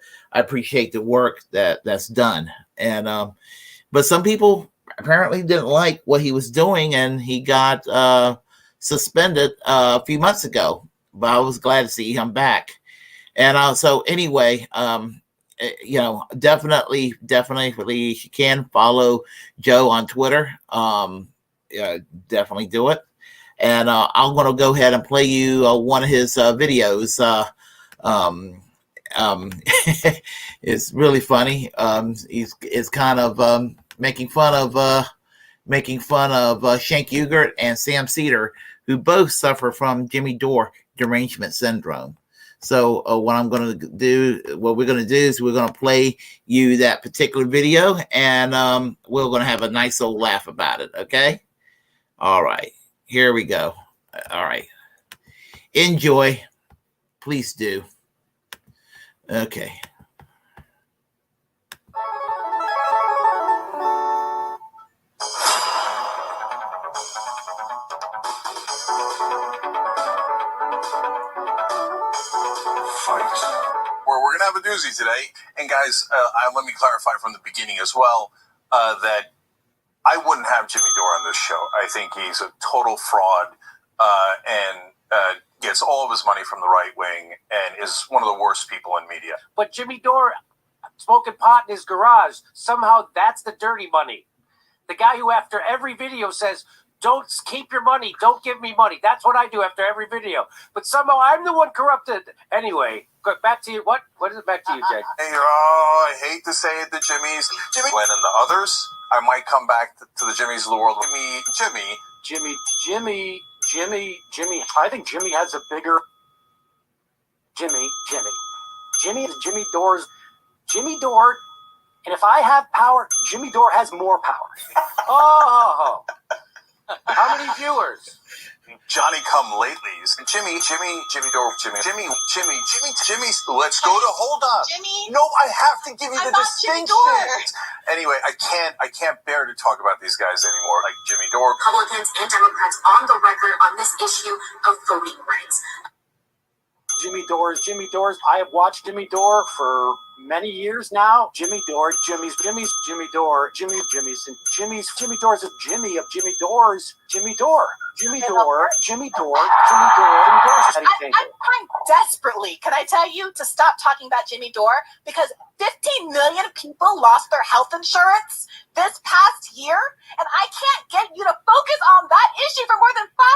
work that's done. And but some people apparently didn't like what he was doing, and he got suspended a few months ago. But I was glad to see him back. And so anyway, definitely, you can follow Joe on Twitter. Definitely do it. And I'm going to go ahead and play you one of his videos. It's really funny. It's kind of making fun of Shank Ugart and Sam Cedar, who both suffer from Jimmy Dore derangement syndrome. So what we're going to do is we're going to play you that particular video, and we're going to have a nice old laugh about it. Okay. All right. Here we go. All right. Enjoy. Please do. Okay. Where we're going to have a doozy today. And guys, let me clarify from the beginning as well that I wouldn't have Jimmy Dore on this show. I think he's a total fraud and gets all of his money from the right wing and is one of the worst people in media. But Jimmy Dore smoking pot in his garage, somehow that's the dirty money. The guy who after every video says, don't keep your money, don't give me money. That's what I do after every video. But somehow I'm the one corrupted. Anyway, back to you. What is it back to you, Jake? Hey, I hate to say it, the Jimmys. Jimmy Glenn and the others. I might come back to the Jimmys of the world. Jimmy. I think Jimmy has a bigger... Jimmy is Jimmy Dore's... Jimmy Dore, and if I have power, Jimmy Dore has more power. Oh, how many viewers? Johnny come latelys. Jimmy Dore, Jimmy. Let's go to, hold on. Jimmy. No, I have to give you the I'm not Jimmy distinction. Dore. Anyway, I can't bear to talk about these guys anymore. Like Jimmy Dore. Republicans and Democrats on the record on this issue of voting rights. Jimmy Dore's. I have watched Jimmy Dore for many years now. Jimmy Dore, Jimmy Dore, Jimmy Dore's a Jimmy of Jimmy Dore's. Jimmy Dore. I'm trying desperately, can I tell you, to stop talking about Jimmy Dore, because 15 million people lost their health insurance this past year, and I can't get you to focus on that issue for more than 5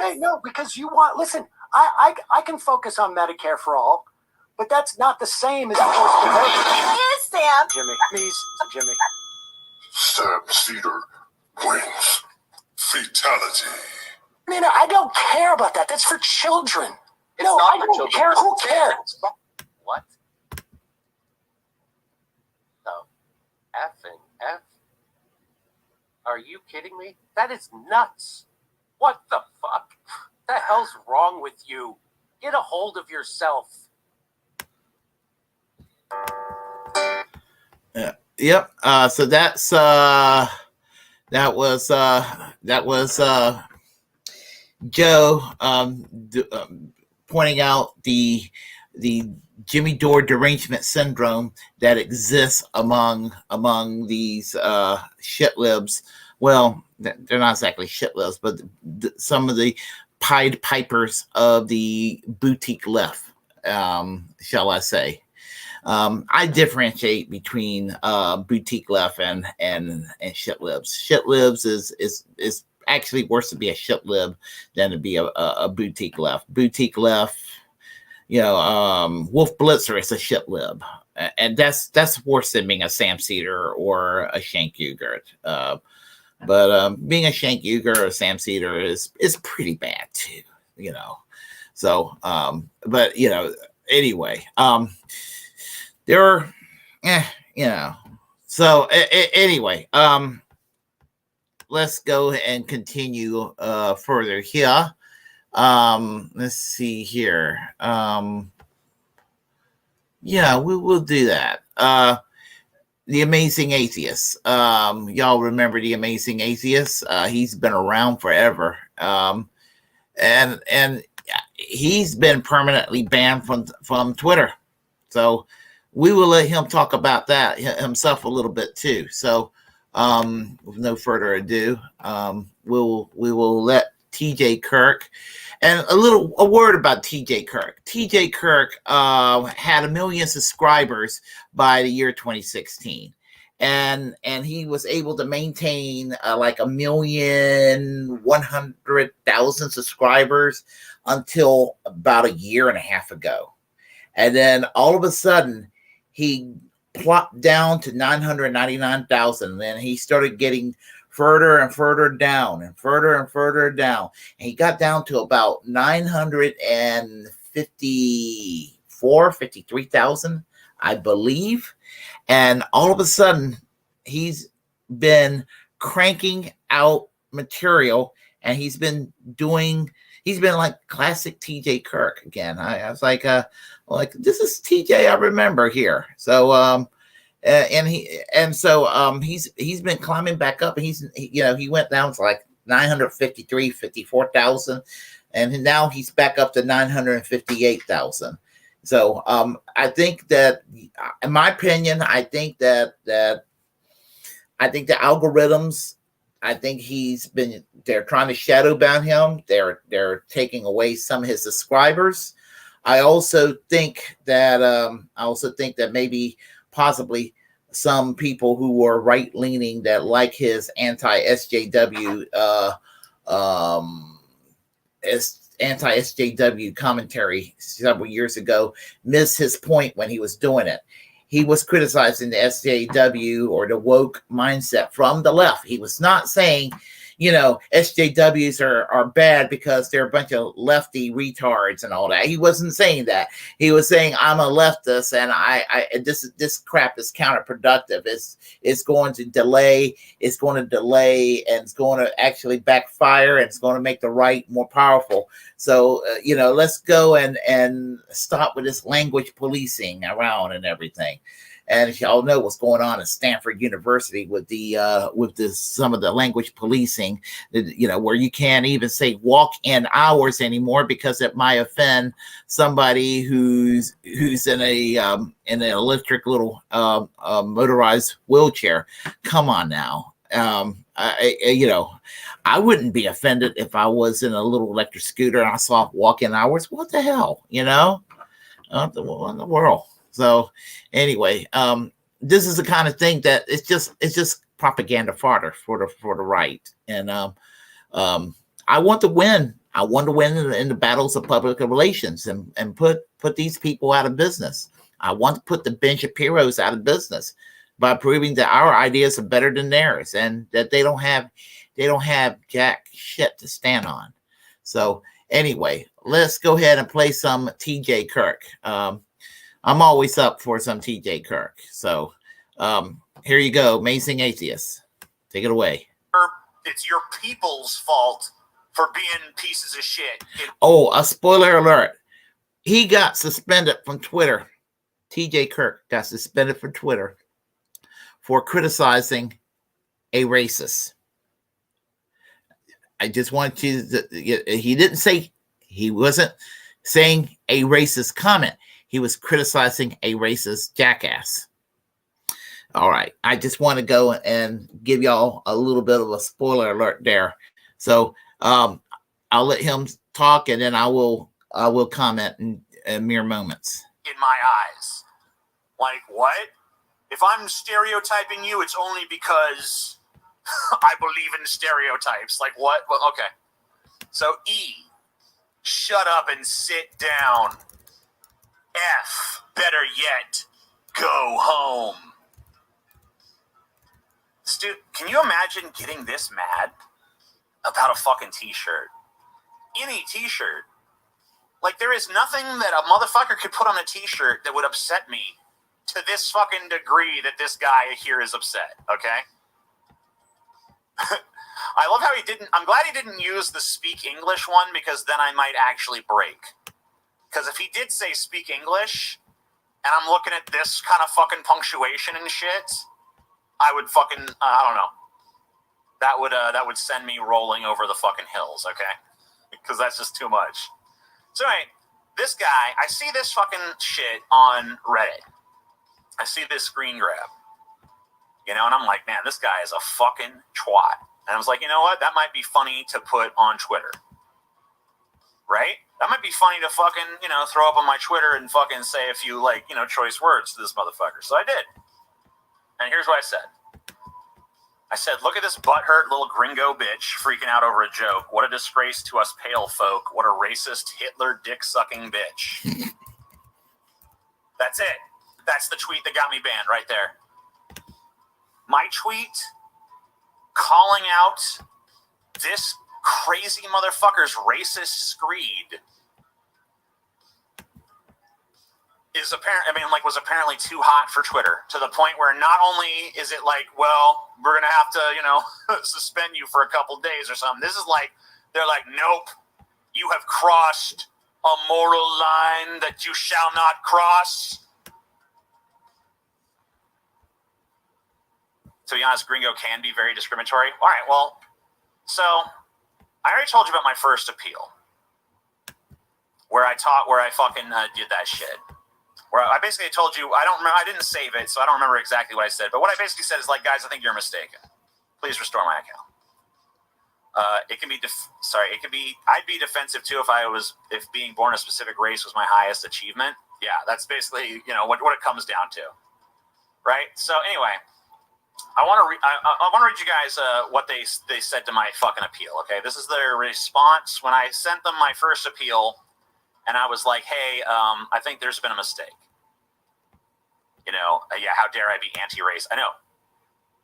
minutes. Hey, no, because you want, listen, I can focus on Medicare for all, but that's not the same as forced to vote. It is, Sam. Jimmy. Sam Cedar wins. Fatality. I mean, I don't care about that. That's for children. I don't care. Who cares? What? No. Effing F. Are you kidding me? That is nuts. What the fuck? The hell's wrong with you? Get a hold of yourself. Yep. So that was Joe pointing out the Jimmy Dore derangement syndrome that exists among these shit libs. Well, they're not exactly shit libs, but some of the Pied Pipers of the boutique left, shall I say. I differentiate between boutique left and shit libs. Shit libs is actually worse to be a shit lib than to be a boutique left. Boutique left, Wolf Blitzer is a shit lib, and that's worse than being a Sam Cedar or a Shank Ugart. But being a Shank Ugart or a Sam Cedar is pretty bad too, So, but anyway, there are, So anyway, let's go and continue further here. Let's see here. Yeah, we will do that. the Amazing Atheist. Y'all remember the Amazing Atheist? He's been around forever. And he's been permanently banned from Twitter. So we will let him talk about that himself a little bit too. So with no further ado, we will let TJ Kirk, and a word about TJ Kirk. TJ Kirk had 1 million subscribers by the year 2016. And he was able to maintain like 1,100,000 subscribers until about a year and a half ago. And then all of a sudden he plopped down to 999,000. Then he started getting further and further down and further and further down. And he got down to about 53,000, I believe. And all of a sudden, he's been cranking out material, and he's been like classic TJ Kirk again. I was like, this is TJ I remember here. So, he's been climbing back up, and he went down to like 54,000, and now he's back up to 958,000. So I think that, in my opinion, I think the algorithms, they're trying to shadow ban him. They're taking away some of his subscribers. I also think that maybe possibly some people who were right leaning that like his anti-SJW anti-SJW commentary several years ago missed his point when he was doing it. He was criticizing the SJW or the woke mindset from the left. He was not saying, SJWs are bad because they're a bunch of lefty retards and all that. He wasn't saying that. He was saying, I'm a leftist, and this crap is counterproductive. It's going to delay, and it's going to actually backfire, and it's going to make the right more powerful. So, let's go and stop with this language policing around and everything. And y'all know what's going on at Stanford University with some of the language policing, where you can't even say walk-in hours anymore because it might offend somebody who's in an electric little motorized wheelchair. Come on now. I wouldn't be offended if I was in a little electric scooter and I saw walk-in hours. What the hell, what in the world? So anyway, this is the kind of thing that it's just propaganda fodder for the right. And I want to win. I want to win in the battles of public relations and put these people out of business. I want to put the Ben Shapiro's out of business by proving that our ideas are better than theirs, and that they don't have jack shit to stand on. So anyway, let's go ahead and play some TJ Kirk. I'm always up for some TJ Kirk. So here you go, Amazing Atheist. Take it away. It's your people's fault for being pieces of shit. Oh, a spoiler alert. He got suspended from Twitter. TJ Kirk got suspended from Twitter for criticizing a racist. I just want you to, he wasn't saying a racist comment. He was criticizing a racist jackass. All right. I just want to go and give y'all a little bit of a spoiler alert there. So I'll let him talk, and then I will comment in mere moments. In my eyes. Like, what? If I'm stereotyping you, it's only because I believe in stereotypes. Like, what? Well, okay. So E, shut up and sit down. F, better yet, go home. Dude, can you imagine getting this mad about a fucking t-shirt? Any t-shirt. Like, there is nothing that a motherfucker could put on a t-shirt that would upset me to this fucking degree that this guy here is upset, okay? I love how I'm glad he didn't use the speak English one, because then I might actually break. Because if he did say speak English, and I'm looking at this kind of fucking punctuation and shit, I would fucking, I don't know. That would send me rolling over the fucking hills, okay? Because that's just too much. So anyway, this guy, I see this fucking shit on Reddit. I see this screen grab. You know, and I'm like, man, this guy is a fucking twat. And I was like, you know what? That might be funny to put on Twitter. Right? That might be funny to fucking, you know, throw up on my Twitter and fucking say a few, like, you know, choice words to this motherfucker. So I did. And here's what I said. I said, look at this butthurt little gringo bitch freaking out over a joke. What a disgrace to us pale folk. What a racist Hitler dick-sucking bitch. That's it. That's the tweet that got me banned right there. My tweet calling out this crazy motherfucker's racist screed is was apparently too hot for Twitter, to the point where not only is it like, well, we're gonna have to, you know, suspend you for a couple days or something. This is like, they're like, nope, you have crossed a moral line that you shall not cross. To be honest, gringo can be very discriminatory. All right, well, so I already told you about my first appeal, where I fucking did that shit. Where I basically told you, I don't remember, I didn't save it, so I don't remember exactly what I said. But what I basically said is like, guys, I think you're mistaken. Please restore my account. I'd be defensive too if being born a specific race was my highest achievement. Yeah, that's basically, you know, what it comes down to, right? So anyway. I want to read you guys what they said to my fucking appeal. Okay, this is their response when I sent them my first appeal, and I was like, "Hey, I think there's been a mistake. You know, yeah, how dare I be anti-race? I know.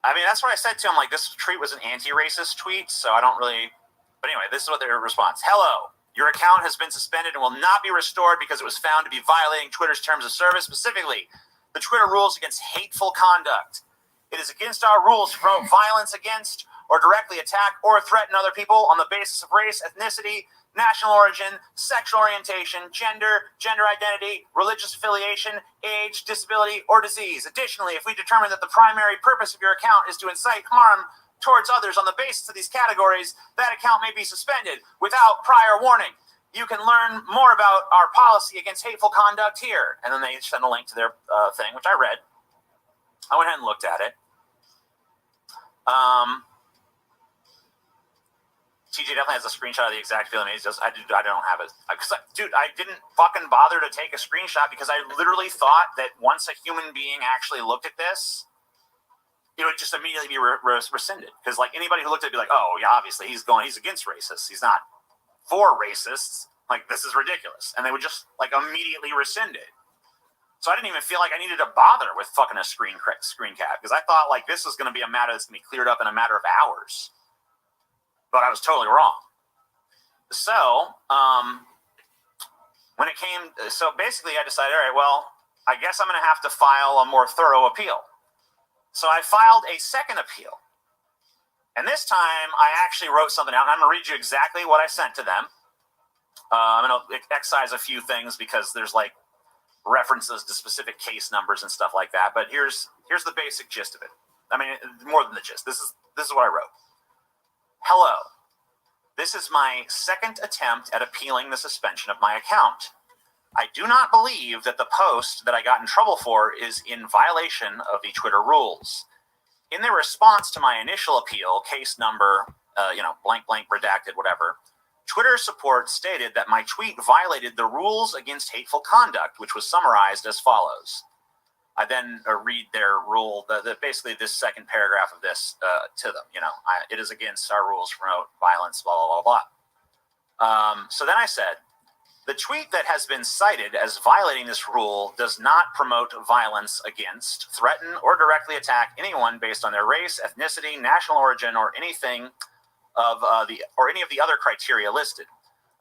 I mean, that's what I said to them. Like, this tweet was an anti-racist tweet, so I don't really. But anyway, this is what their response: Hello, your account has been suspended and will not be restored because it was found to be violating Twitter's terms of service, specifically the Twitter rules against hateful conduct. It is against our rules to promote violence against or directly attack or threaten other people on the basis of race, ethnicity, national origin, sexual orientation, gender identity, religious affiliation, age, disability, or disease. Additionally, if we determine that the primary purpose of your account is to incite harm towards others on the basis of these categories, that account may be suspended without prior warning. You can learn more about our policy against hateful conduct here. And then they send a link to their thing, which I read. I went ahead and looked at it. TJ definitely has a screenshot of the exact feeling. I don't have it. Dude, I didn't fucking bother to take a screenshot because I literally thought that once a human being actually looked at this, it would just immediately be rescinded. Because like anybody who looked at it would be like, oh yeah, obviously he's against racists. He's not for racists. Like, this is ridiculous. And they would just like immediately rescind it. So I didn't even feel like I needed to bother with fucking a screen cap because I thought like this was going to be a matter that's going to be cleared up in a matter of hours. But I was totally wrong. So basically I decided, all right, well, I guess I'm going to have to file a more thorough appeal. So I filed a second appeal. And this time I actually wrote something out, and I'm going to read you exactly what I sent to them. I'm going to excise a few things because there's like references to specific case numbers and stuff like that. But here's the basic gist of it. I mean, more than the gist. This is what I wrote. Hello. This is my second attempt at appealing the suspension of my account. I do not believe that the post that I got in trouble for is in violation of the Twitter rules. In their response to my initial appeal, case number, blank, blank, redacted, whatever, Twitter support stated that my tweet violated the rules against hateful conduct, which was summarized as follows. I then read their rule, basically this second paragraph of this to them. It is against our rules to promote violence, blah, blah, blah, blah. So then I said, the tweet that has been cited as violating this rule does not promote violence against, threaten, or directly attack anyone based on their race, ethnicity, national origin, or anything any of the other criteria listed.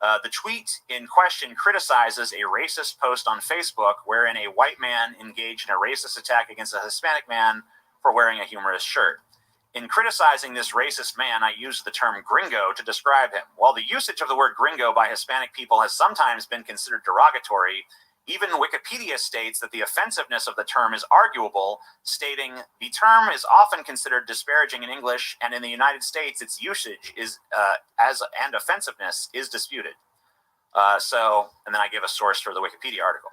The tweet in question criticizes a racist post on Facebook wherein a white man engaged in a racist attack against a Hispanic man for wearing a humorous shirt. In criticizing this racist man, I used the term gringo to describe him. While the usage of the word gringo by Hispanic people has sometimes been considered derogatory, Even Wikipedia states that the offensiveness of the term is arguable, stating the term is often considered disparaging in English, and in the United States, its usage is and offensiveness is disputed. And then I give a source for the Wikipedia article.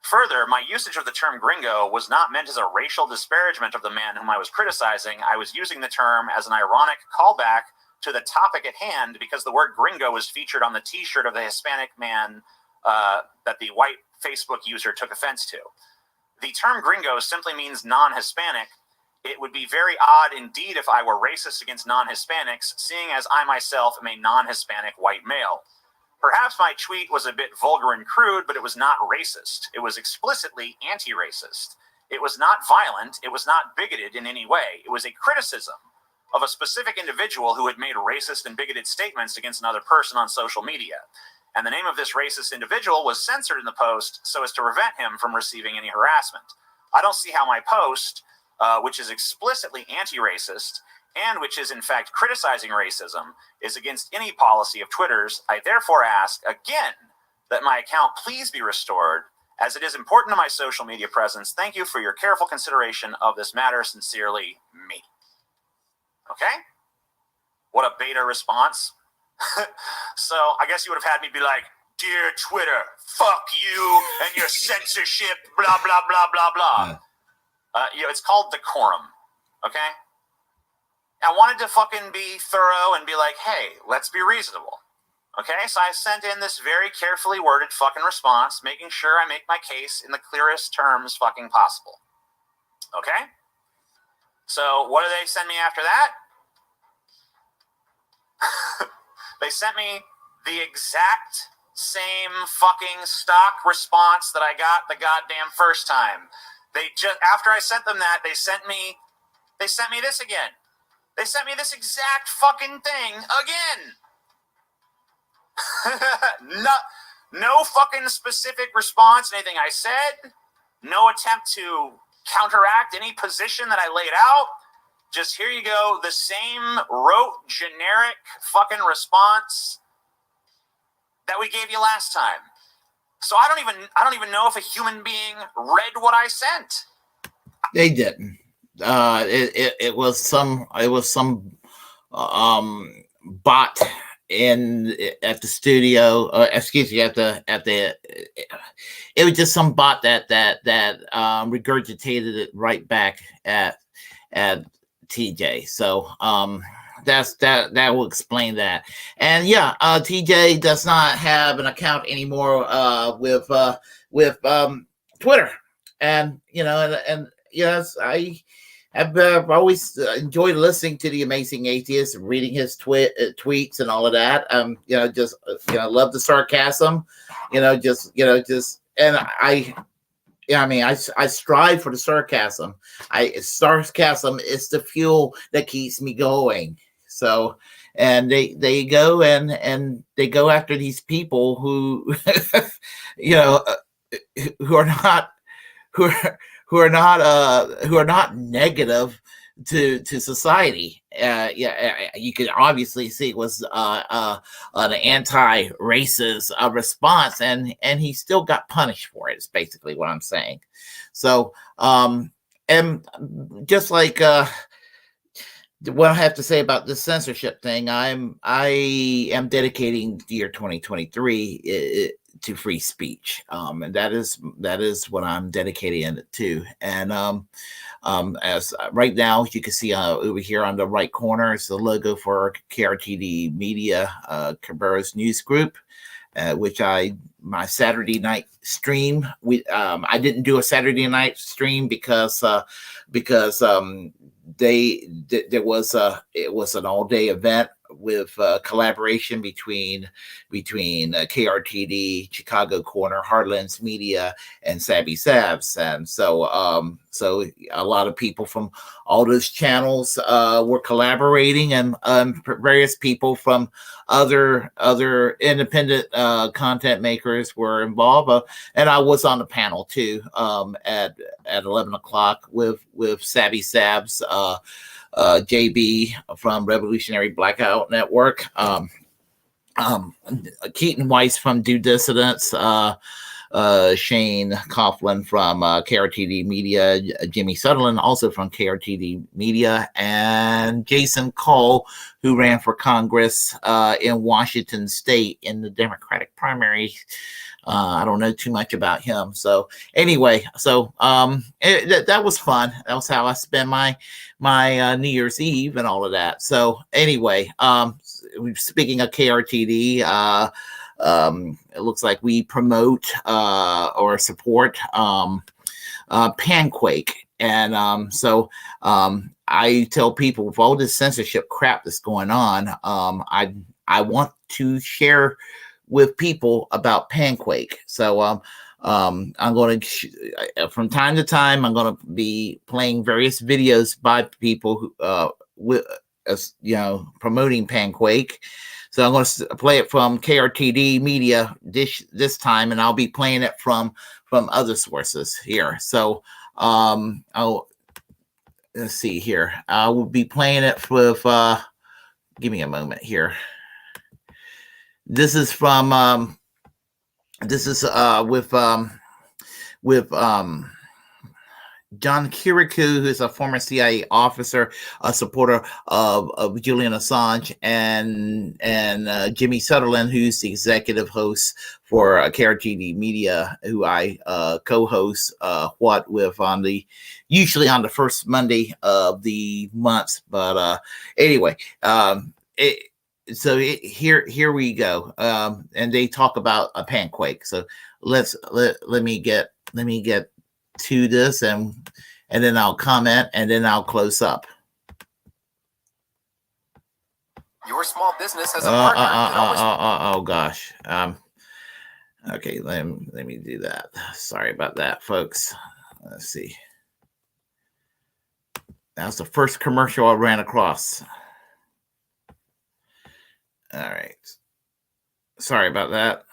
Further, my usage of the term gringo was not meant as a racial disparagement of the man whom I was criticizing. I was using the term as an ironic callback to the topic at hand because the word gringo was featured on the t-shirt of the Hispanic man that the white Facebook user took offense to. The term gringo simply means non-Hispanic. It would be very odd indeed if I were racist against non-Hispanics, seeing as I myself am a non-Hispanic white male. Perhaps my tweet was a bit vulgar and crude, but it was not racist. It was explicitly anti-racist. It was not violent. It was not bigoted in any way. It was a criticism of a specific individual who had made racist and bigoted statements against another person on social media. And the name of this racist individual was censored in the post so as to prevent him from receiving any harassment. I don't see how my post, which is explicitly anti-racist and which is in fact criticizing racism, is against any policy of Twitter's. I therefore ask again that my account please be restored, as it is important to my social media presence. Thank you for your careful consideration of this matter. Sincerely, me. Okay? What a beta response. So I guess you would have had me be like, "Dear Twitter, fuck you and your censorship, blah, blah, blah, blah, blah." It's called decorum, okay? I wanted to fucking be thorough and be like, hey, let's be reasonable, okay? So I sent in this very carefully worded fucking response, making sure I make my case in the clearest terms fucking possible, okay? So what do they send me after that? They sent me the exact same fucking stock response that I got the goddamn first time. They just, after I sent them that, they sent me this again. They sent me this exact fucking thing again. No fucking specific response to anything I said. No attempt to counteract any position that I laid out. Just here you go, the same rote, generic fucking response that we gave you last time. So I don't even know if a human being read what I sent. They didn't. It was some bot at the studio. Excuse me, it was just some bot that regurgitated it right back at TJ. So that will explain that. And yeah, TJ does not have an account anymore with Twitter. And yes, I've always enjoyed listening to the Amazing Atheist, reading his tweets and all of that. Love the sarcasm. I strive for the sarcasm. Sarcasm is the fuel that keeps me going. So, and they go and they go after these people who, who are not negative to society. You can obviously see it was an anti-racist response, and he still got punished for it. Is basically what I'm saying. So, and just like what I have to say about this censorship thing, I am dedicating the year 2023 to free speech, and that is what I'm dedicating it to. And as right now, you can see over here on the right corner is the logo for KRTD Media, Cabrera's News Group, which my Saturday night stream. I didn't do a Saturday night stream because it was an all-day event with collaboration between KRTD, Chicago Corner, Heartlands Media, and Savvy Savs. And so a lot of people from all those channels were collaborating, and various people from other independent content makers were involved. And I was on the panel too at 11 o'clock with Savvy Savs, JB from Revolutionary Blackout Network, Keaton Weiss from Due Dissidence, Shane Coughlin from KRTD Media, Jimmy Sutherland, also from KRTD Media, and Jason Cole, who ran for Congress in Washington State in the Democratic primary. I don't know too much about him. So anyway, so that was fun. That was how I spent my New Year's Eve and all of that. So anyway, speaking of KRTD, it looks like we promote or support Panquake. And so I tell people, with all this censorship crap that's going on, I want to share with people about Panquake. So I'm going to, from time to time, I'm going to be playing various videos by people who, promoting Panquake. So I'm going to play it from KRTD Media this time, and I'll be playing it from other sources here. So let's see here. I will be playing it with. Give me a moment here. This is from. This is with John Kirikou, who's a former CIA officer, a supporter of Julian Assange, and Jimmy Sutherland, who's the executive host for KRTD Media, who I co-host with usually on the first Monday of the month. But anyway, here we go, and they talk about a Panquake. So let me get to this, and then I'll comment, and then I'll close up. Your small business has a partner. Oh gosh. Okay, let me do that. Sorry about that, folks. Let's see. That's the first commercial I ran across. All right. Sorry about that.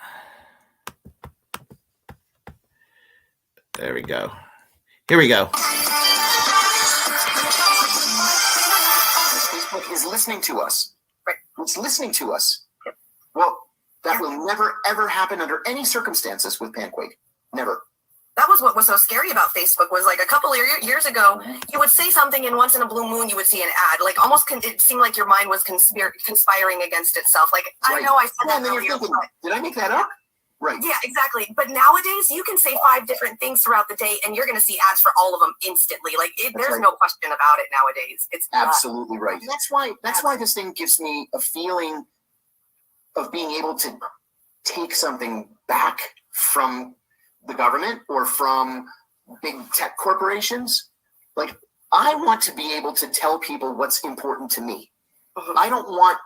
There we go. Here we go. Facebook is listening to us. Right. It's listening to us. Well, that will never, ever happen under any circumstances with Panquake. Never. That was what was so scary about Facebook, was like a couple of years ago, you would say something and once in a blue moon you would see an ad. Like almost it seemed like your mind was conspiring against itself. Like, right. I know I said that and then you're thinking, did I make that up? Right. Yeah, exactly. But nowadays you can say 5 different things throughout the day and you're going to see ads for all of them instantly. Like there's right. No question about it nowadays. It's absolutely right. That's why this thing gives me a feeling of being able to take something back from the government or from big tech corporations. Like, I want to be able to tell people what's important to me. Mm-hmm. I don't want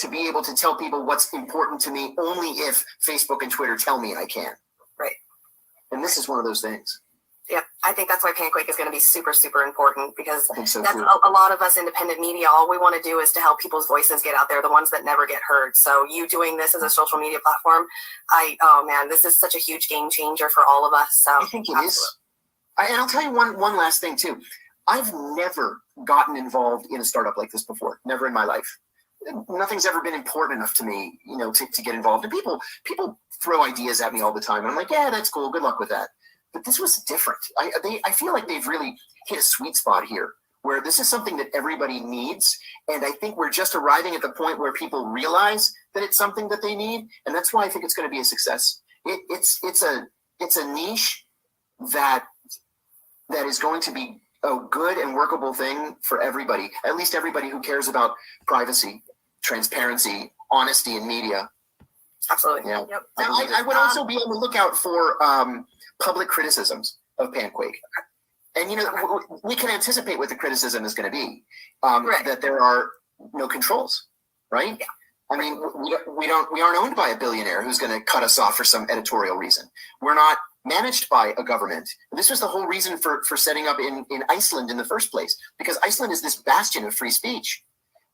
to be able to tell people what's important to me only if Facebook and Twitter tell me I can. Right. And this is one of those things. Yeah, I think that's why Panquake is going to be super, super important, because so that's a lot of us independent media. All we want to do is to help people's voices get out there, the ones that never get heard. So you doing this as a social media platform, oh man, this is such a huge game changer for all of us. So I think it is. And I'll tell you one last thing too. I've never gotten involved in a startup like this before. Never in my life. Nothing's ever been important enough to me, to get involved. And people throw ideas at me all the time. And I'm like, yeah, that's cool. Good luck with that. But this was different. I feel like they've really hit a sweet spot here, where this is something that everybody needs. And I think we're just arriving at the point where people realize that it's something that they need. And that's why I think it's going to be a success. It's a niche that is going to be a good and workable thing for everybody, at least everybody who cares about privacy, transparency, honesty in media. Absolutely. Yeah. Yep. I would also be on the lookout for public criticisms of Panquake. And, we can anticipate what the criticism is going to be, right. That there are no controls, right? Yeah. I mean, we aren't owned by a billionaire who's going to cut us off for some editorial reason. We're not managed by a government. This was the whole reason for setting up in Iceland in the first place, because Iceland is this bastion of free speech.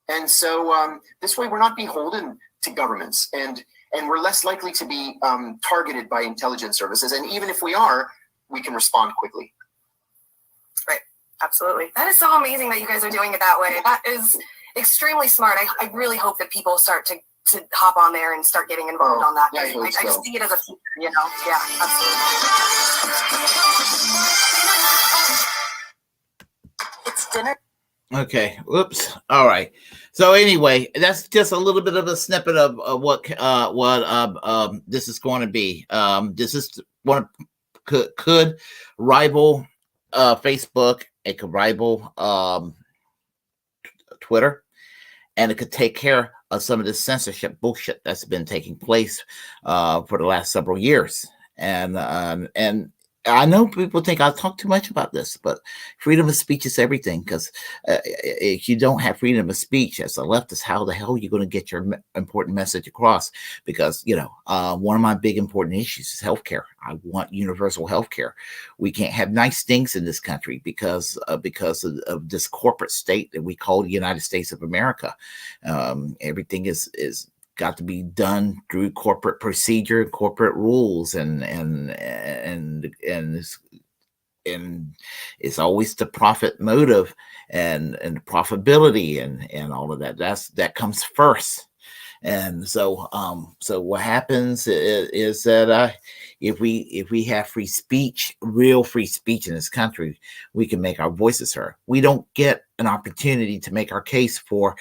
And so this way we're not beholden to governments, and we're less likely to be targeted by intelligence services. And even if we are, we can respond quickly. Right. Absolutely. That is so amazing that you guys are doing it that way. That is extremely smart. I really hope that people start to to hop on there and start getting involved on that. Yeah, I just see it as a future, you know? Yeah, absolutely. It's dinner. Okay. Whoops. All right. So anyway, that's just a little bit of a snippet of what this is going to be. This is one could rival Facebook. It could rival Twitter, and it could take care of some of the censorship bullshit that's been taking place for the last several years. And I know people think I talk too much about this, but freedom of speech is everything. Because if you don't have freedom of speech as a leftist, how the hell are you going to get your important message across? Because, you know, one of my big important issues is healthcare. I want universal healthcare. We can't have nice things in this country because of this corporate state that we call the United States of America. Everything is got to be done through corporate procedure, corporate rules, and it's always the profit motive and profitability and all of that. That comes first. And so what happens is that if we have free speech, real free speech in this country, we can make our voices heard. We don't get an opportunity to make our case for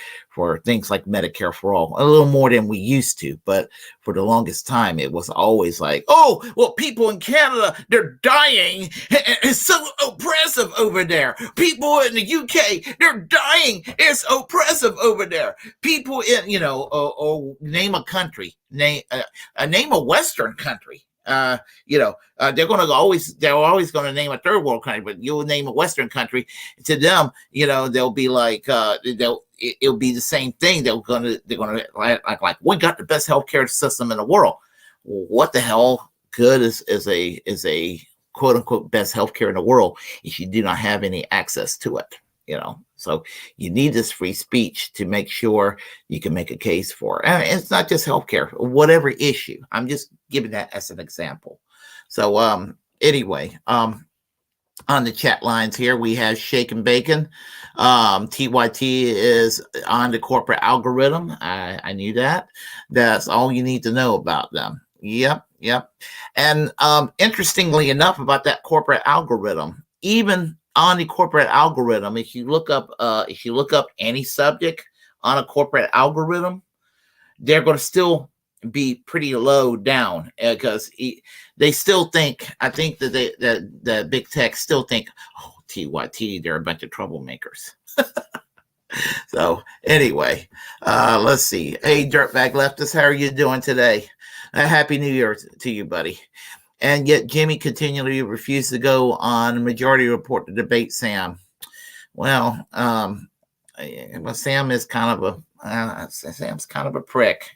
things like Medicare for all, a little more than we used to. But for the longest time, it was always like, oh, well, people in Canada, they're dying. It's so oppressive over there. People in the UK, they're dying. It's oppressive over there. People in, you know, or name a country, name a Western country. They're always going to name a third world country, but you'll name a Western country. To them, you know, they'll be like, it'll be the same thing. They're gonna like we got the best healthcare system in the world. What the hell good is a quote unquote best healthcare in the world if you do not have any access to it? You know, so you need this free speech to make sure you can make a case for it. And it's not just healthcare, whatever issue. I'm just giving that as an example. So anyway, on the chat lines here, we have Shake and Bacon. TYT is on the corporate algorithm. I knew that. That's all you need to know about them. Yep. And interestingly enough about that corporate algorithm, even on the corporate algorithm, if you look up any subject on a corporate algorithm, they're going to still be pretty low down because they still think. I think that the big tech still think, oh, TYT, they're a bunch of troublemakers. So anyway, let's see. Hey, Dirtbag Leftist, how are you doing today? Happy New Year to you, buddy. And yet Jimmy continually refused to go on Majority Report to debate Sam. Well, Sam is kind of Sam's kind of a prick,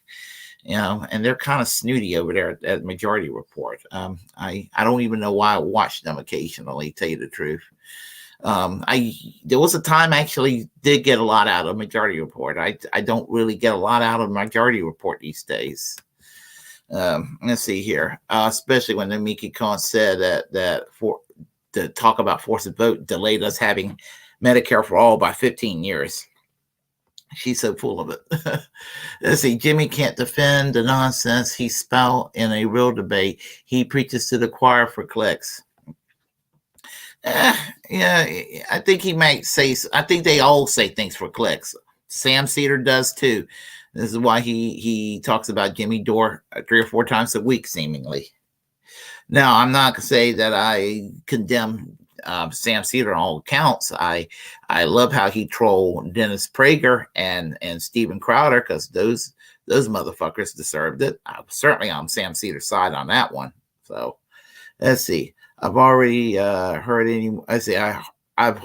you know, and they're kind of snooty over there at Majority Report. I don't even know why I watch them occasionally, tell you the truth. There was a time I actually did get a lot out of Majority Report. I don't really get a lot out of Majority Report these days. Let's see here, especially when the Miki Khan said that for to talk about forced vote delayed us having Medicare for all by 15 years. She's so full of it. Let's see, Jimmy can't defend the nonsense he spout in a real debate. He preaches to the choir for clicks. Yeah, I think he might say. I think they all say things for clicks. Sam Cedar does too. This is why he talks about Jimmy Dore 3 or 4 times a week, seemingly. Now, I'm not going to say that I condemn Sam Cedar on all accounts. I love how he trolled Dennis Prager and Steven Crowder because those motherfuckers deserved it. Certainly on Sam Cedar's side on that one. So let's see. I've already heard anyone. I've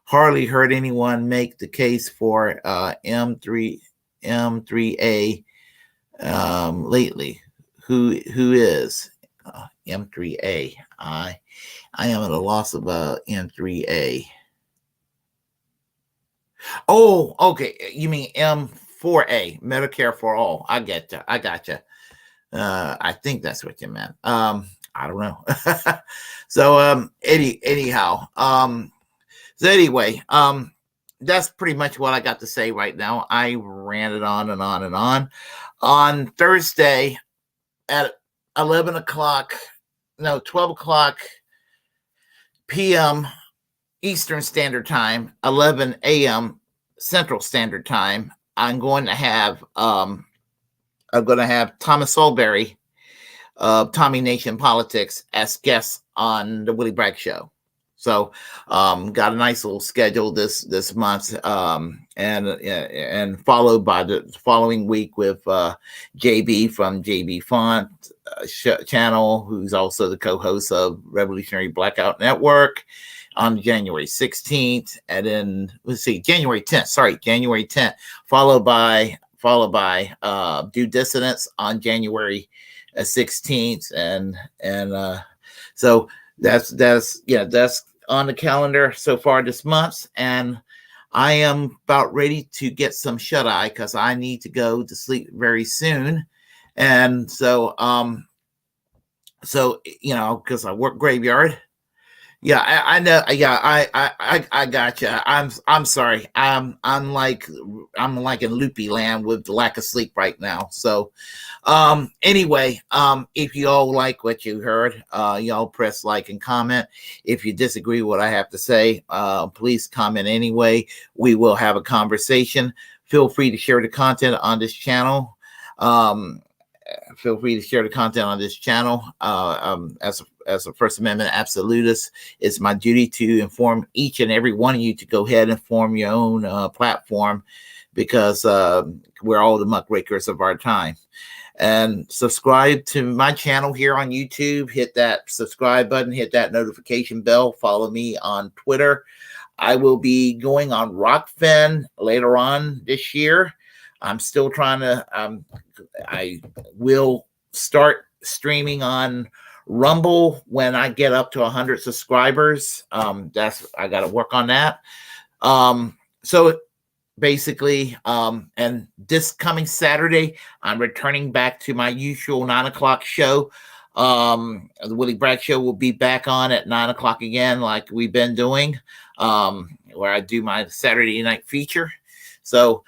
hardly heard anyone make the case for M3A lately. Who is M3A? I am at a loss about M3A. Oh, okay. You mean M4A, Medicare for all. I gotcha. I think that's what you meant. I don't know. So anyhow, so anyway, that's pretty much what I got to say right now. I ranted on and on and on. On Thursday at 12 o'clock p.m. Eastern Standard Time, 11 a.m. Central Standard Time, I'm going to have Thomas Solberry of Tommy Nation Politics as guests on the Willie Bragg Show. So got a nice little schedule this month, and followed by the following week with JB from JB Font channel, who's also the co-host of Revolutionary Blackout Network, on January 16th, and then January 10th, followed by Due Dissidents on January 16th, and so that's on the calendar so far this month, and I am about ready to get some shut eye because I need to go to sleep very soon, and so because I work graveyard. Yeah, I know. Yeah, I gotcha. I'm sorry. I'm like in loopy land with the lack of sleep right now. So, anyway, if you all like what you heard, y'all press like and comment. If you disagree with what I have to say, please comment anyway. We will have a conversation. Feel free to share the content on this channel. As a First Amendment absolutist, it's my duty to inform each and every one of you to go ahead and form your own platform, because we're all the muckrakers of our time. And subscribe to my channel here on YouTube. Hit that subscribe button, hit that notification bell. Follow me on Twitter. I will be going on Rokfin later on this year. I'm still trying to, I will start streaming on Rumble when I get up to 100 subscribers. I got to work on that. So basically, and this coming Saturday, I'm returning back to my usual 9 o'clock show. The Willie Bragg Show will be back on at 9 o'clock again, like we've been doing, where I do my Saturday night feature. So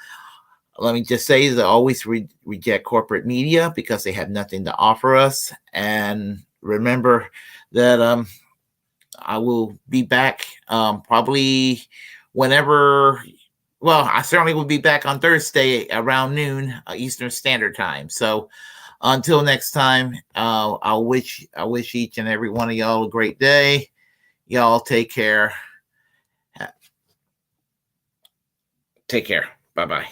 let me just say that I always reject corporate media because they have nothing to offer us. And remember that I will be back probably whenever. Well, I certainly will be back on Thursday around noon Eastern Standard Time. So until next time, I wish each and every one of y'all a great day. Y'all take care. Take care. Bye-bye.